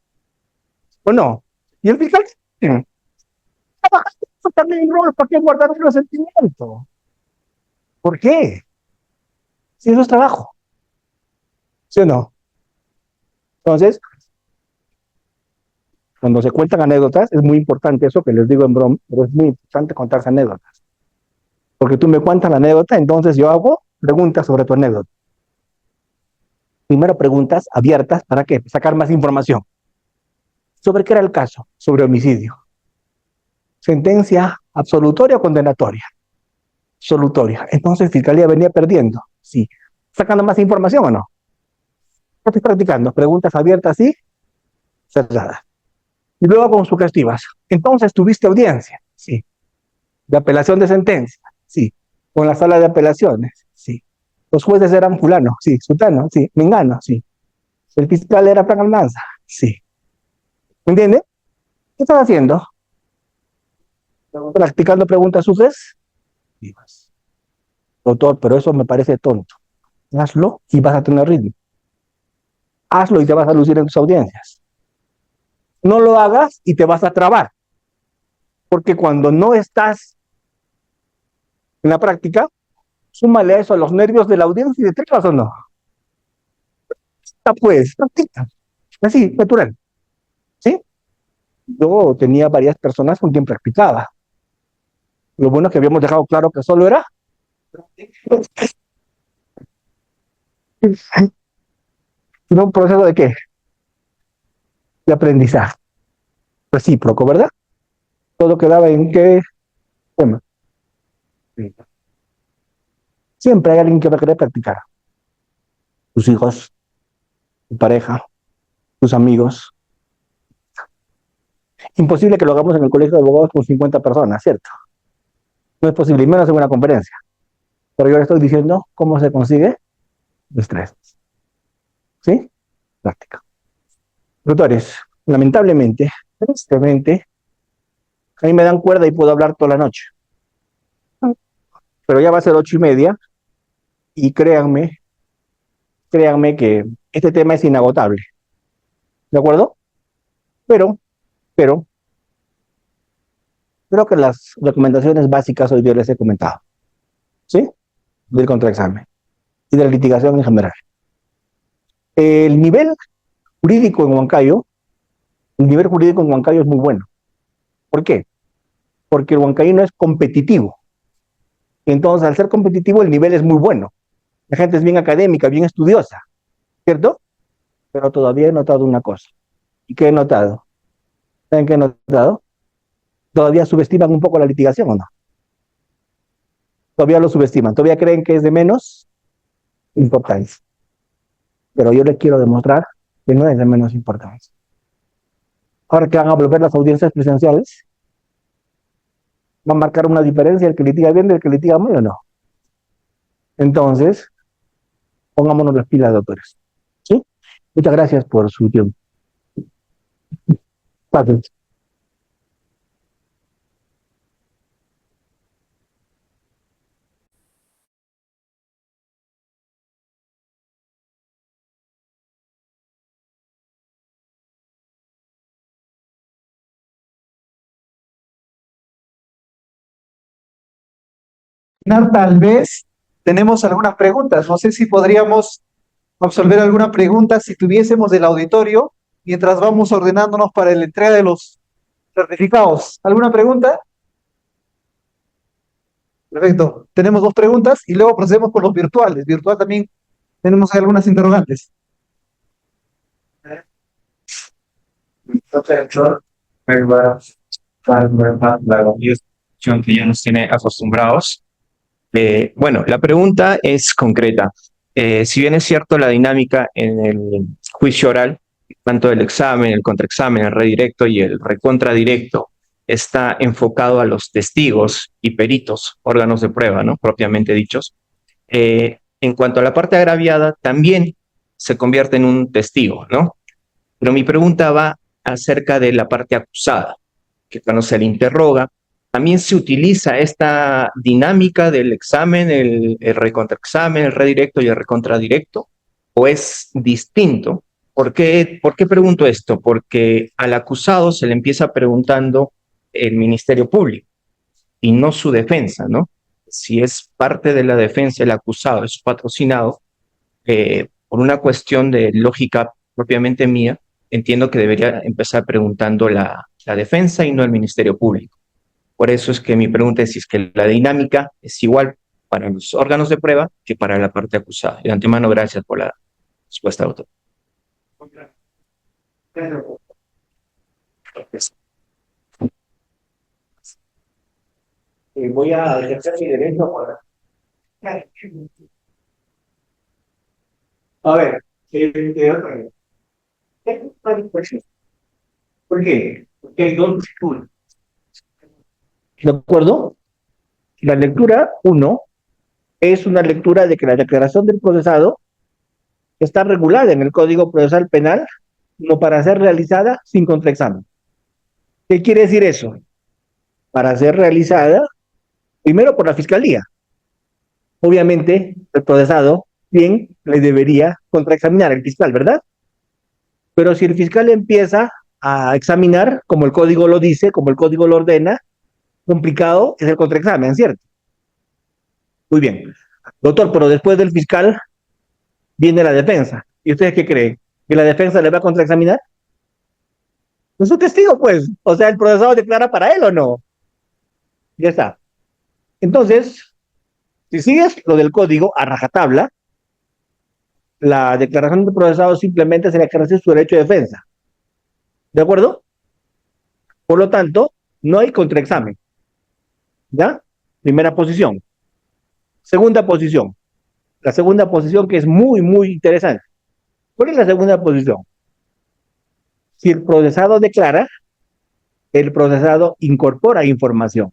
A: ¿o no? Y el fiscal, trabajando también un rol, ¿para qué guardar un resentimiento? ¿Por qué? Si eso es trabajo, ¿sí o no? Entonces, cuando se cuentan anécdotas, es muy importante eso que les digo en broma, pero es muy importante contarse anécdotas. Porque tú me cuentas la anécdota, entonces yo hago preguntas sobre tu anécdota. Primero preguntas abiertas, ¿para qué? Sacar más información. ¿Sobre qué era el caso? Sobre homicidio. Sentencia absolutoria o condenatoria. Absolutoria. Entonces, Fiscalía venía perdiendo. Sí. ¿Sacando más información o no? Estoy practicando. Preguntas abiertas y cerradas. Y luego consultativas. Entonces, ¿tuviste audiencia? Sí. ¿De apelación de sentencia? Sí. ¿Con la sala de apelaciones? Sí. ¿Los jueces eran fulano? Sí. ¿Sutano? Sí. ¿Mengano? Sí. ¿El fiscal era Fran Almanza? Sí. ¿Me entiende? ¿Qué estás haciendo? Practicando preguntas sugestivas. Doctor, pero eso me parece tonto. Hazlo y vas a tener ritmo. Hazlo y te vas a lucir en tus audiencias. No lo hagas y te vas a trabar. Porque cuando no estás en la práctica, súmale a eso a los nervios de la audiencia y te trabas o no. Pues, practica. Así, natural. ¿Sí? Yo tenía varias personas con quien practicaba. Lo bueno es que habíamos dejado claro que solo era un proceso de qué? De aprendizaje recíproco, ¿verdad? Todo quedaba en qué tema. Siempre hay alguien que va a querer practicar. Tus hijos, tu pareja, tus amigos. Imposible que lo hagamos en el colegio de abogados con 50 personas, ¿cierto? No es posible, y menos en una conferencia. Pero yo le estoy diciendo cómo se consigue estrés. ¿Sí? Práctica. Doctores, lamentablemente, tristemente, a mí me dan cuerda y puedo hablar toda la noche. Pero ya va a ser 8:30 y créanme que este tema es inagotable. ¿De acuerdo? Pero, pero, creo que las recomendaciones básicas hoy día les he comentado. ¿Sí? Del contraexamen y de la litigación en general. El nivel jurídico en Huancayo, el nivel jurídico en Huancayo es muy bueno. ¿Por qué? Porque el huancaíno es competitivo. Entonces, al ser competitivo, el nivel es muy bueno. La gente es bien académica, bien estudiosa, ¿cierto? Pero todavía he notado una cosa. ¿Y qué he notado? ¿Saben qué he notado? Todavía subestiman un poco la litigación o no. Todavía lo subestiman. Todavía creen que es de menos importancia. Pero yo les quiero demostrar que no es de menos importancia. Ahora que van a volver las audiencias presenciales, va a marcar una diferencia el que litiga bien del que litiga mal o no. Entonces, pongámonos las pilas, doctores. ¿Sí? Muchas gracias por su tiempo. Gracias. Tal vez
D: tenemos algunas preguntas. No sé si podríamos absolver alguna pregunta si tuviésemos el auditorio mientras vamos ordenándonos para la entrega de los certificados. ¿Alguna pregunta? Perfecto. Tenemos dos preguntas y luego procedemos con los virtuales. Virtual también tenemos algunas interrogantes.
E: La discusión que ya nos tiene acostumbrados. Bueno, la pregunta es concreta. Si bien es cierto la dinámica en el juicio oral, tanto el examen, el contraexamen, el redirecto y el recontradirecto, está enfocado a los testigos y peritos, órganos de prueba, ¿no? Propiamente dichos. En cuanto a la parte agraviada, también se convierte en un testigo, ¿no? Pero mi pregunta va acerca de la parte acusada, que cuando se le interroga, también se utiliza esta dinámica del examen, el recontraexamen, el redirecto y el recontradirecto, o es distinto. ¿Por qué pregunto esto? Porque al acusado se le empieza preguntando el Ministerio Público y no su defensa, ¿no? Si es parte de la defensa el acusado, es patrocinado, por una cuestión de lógica propiamente mía, entiendo que debería empezar preguntando la defensa y no el Ministerio Público. Por eso es que mi pregunta es si es que la dinámica es igual para los órganos de prueba que para la parte acusada. De antemano, gracias por la respuesta, doctor.
A: Voy a ejercer mi derecho para... A ver, ¿por qué? Porque hay dos lecturas. ¿De acuerdo? La lectura 1 es una lectura de que la declaración del procesado está regulada en el Código Procesal Penal como para ser realizada sin contraexamen. ¿Qué quiere decir eso? Para ser realizada primero por la Fiscalía. Obviamente, el procesado bien le debería contraexaminar el fiscal, ¿verdad? Pero si el fiscal empieza a examinar, como el código lo dice, como el código lo ordena, complicado es el contraexamen, ¿cierto? Muy bien. Doctor, pero después del fiscal viene la defensa. ¿Y ustedes qué creen? ¿Que la defensa le va a contraexaminar? Es un testigo, pues. O sea, ¿el procesado declara para él o no? Ya está. Entonces, si sigues lo del código a rajatabla, la declaración del procesado simplemente se le ejerce su derecho de defensa. ¿De acuerdo? Por lo tanto, no hay contraexamen. ¿Ya? Primera posición. Segunda posición. La segunda posición que es muy, muy interesante. ¿Cuál es la segunda posición? Si el procesado declara, el procesado incorpora información.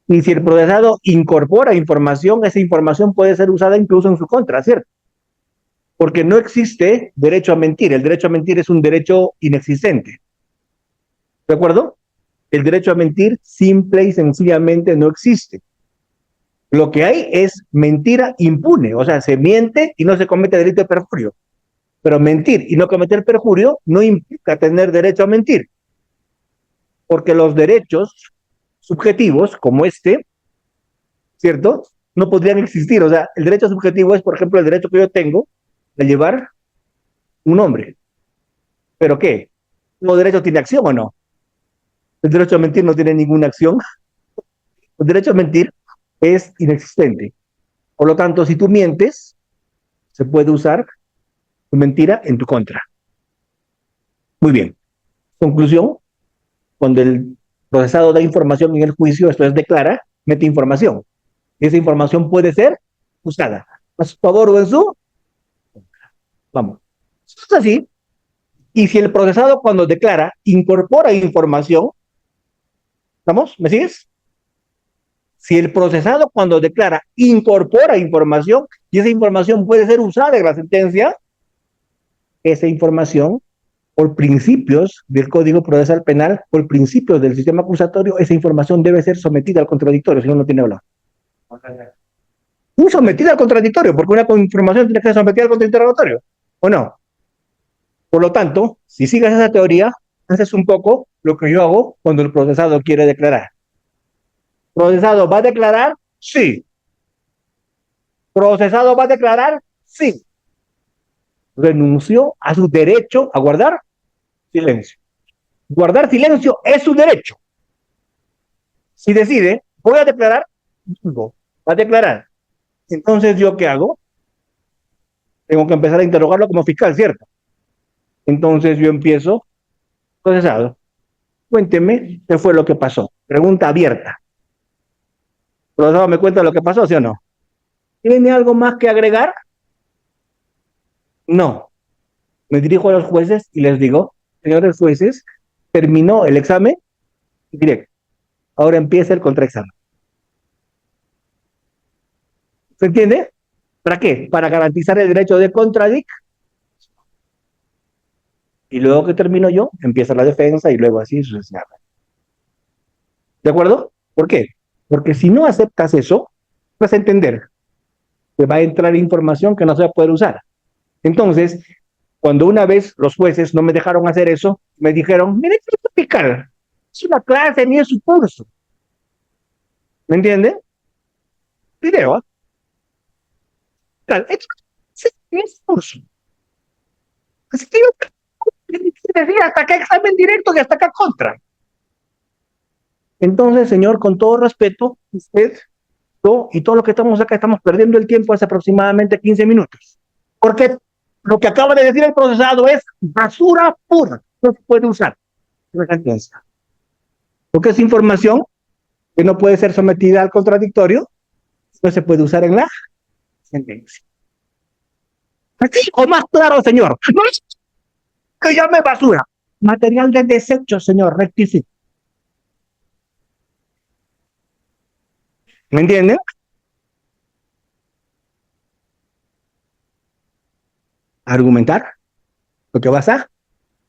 A: Y si el procesado incorpora información, esa información puede ser usada incluso en su contra, ¿cierto? Porque no existe derecho a mentir. El derecho a mentir es un derecho inexistente. ¿De acuerdo? El derecho a mentir simple y sencillamente no existe. Lo que hay es mentira impune, o sea, se miente y no se comete delito de perjurio. Pero mentir y no cometer perjurio no implica tener derecho a mentir. Porque los derechos subjetivos, como este, ¿cierto? No podrían existir. O sea, el derecho subjetivo es, por ejemplo, el derecho que yo tengo de llevar un nombre. ¿Pero qué? ¿El derecho tiene acción o no? El derecho a mentir no tiene ninguna acción. El derecho a mentir es inexistente. Por lo tanto, si tú mientes, se puede usar tu mentira en tu contra. Muy bien. Conclusión, cuando el procesado da información en el juicio, esto es declara, mete información. Esa información puede ser usada a su favor o en su... Vamos. Es así. Y si el procesado cuando declara incorpora información, ¿vamos? ¿Me sigues? Si el procesado cuando declara incorpora información y esa información puede ser usada en la sentencia, esa información, por principios del Código Procesal Penal, por principios del sistema acusatorio, esa información debe ser sometida al contradictorio, si no, no tiene valor. Muy sometida al contradictorio, porque una información tiene que ser sometida al contradictorio, ¿o no? Por lo tanto, si sigues esa teoría, haces un poco lo que yo hago cuando el procesado quiere declarar. ¿Procesado va a declarar? Sí. Procesado va a declarar sí. Renunció a su derecho a guardar silencio. Guardar silencio es su derecho. Si decide, voy a declarar, va a declarar. Entonces, ¿yo qué hago? Tengo que empezar a interrogarlo como fiscal, ¿cierto? Entonces yo empiezo, procesado. Cuénteme qué fue lo que pasó. Pregunta abierta. Procesado, ¿me cuenta lo que pasó, sí o no? ¿Tiene algo más que agregar? No. Me dirijo a los jueces y les digo, señores jueces, terminó el examen directo. Ahora empieza el contraexamen. ¿Se entiende? ¿Para qué? Para garantizar el derecho de contradicción. Y luego que termino yo, empieza la defensa y luego así sucesivamente. ¿De acuerdo? ¿Por qué? Porque si no aceptas eso, vas a entender que va a entrar información que no se va a poder usar. Entonces, cuando una vez los jueces no me dejaron hacer eso, me dijeron, mire, fiscal, es una clase, ni es su curso. ¿Me entiende? Video, ¿eh? Es curso. Así que yo decía, hasta acá examen directo y hasta acá contra. Entonces, señor, con todo respeto, usted, yo y todos los que estamos acá estamos perdiendo el tiempo hace aproximadamente 15 minutos. Porque lo que acaba de decir el procesado es basura pura. No se puede usar. Porque es información que no puede ser sometida al contradictorio, no se puede usar en la sentencia. Así o más claro, señor. No es que llame basura. Material de desecho, señor, rectifique. ¿Me entienden? Argumentar lo que vas a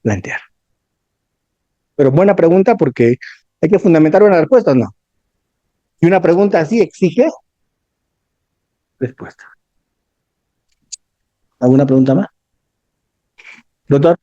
A: plantear. Pero buena pregunta porque hay que fundamentar una respuesta, ¿no? Y una pregunta así exige respuesta. ¿Alguna pregunta más? Doctor.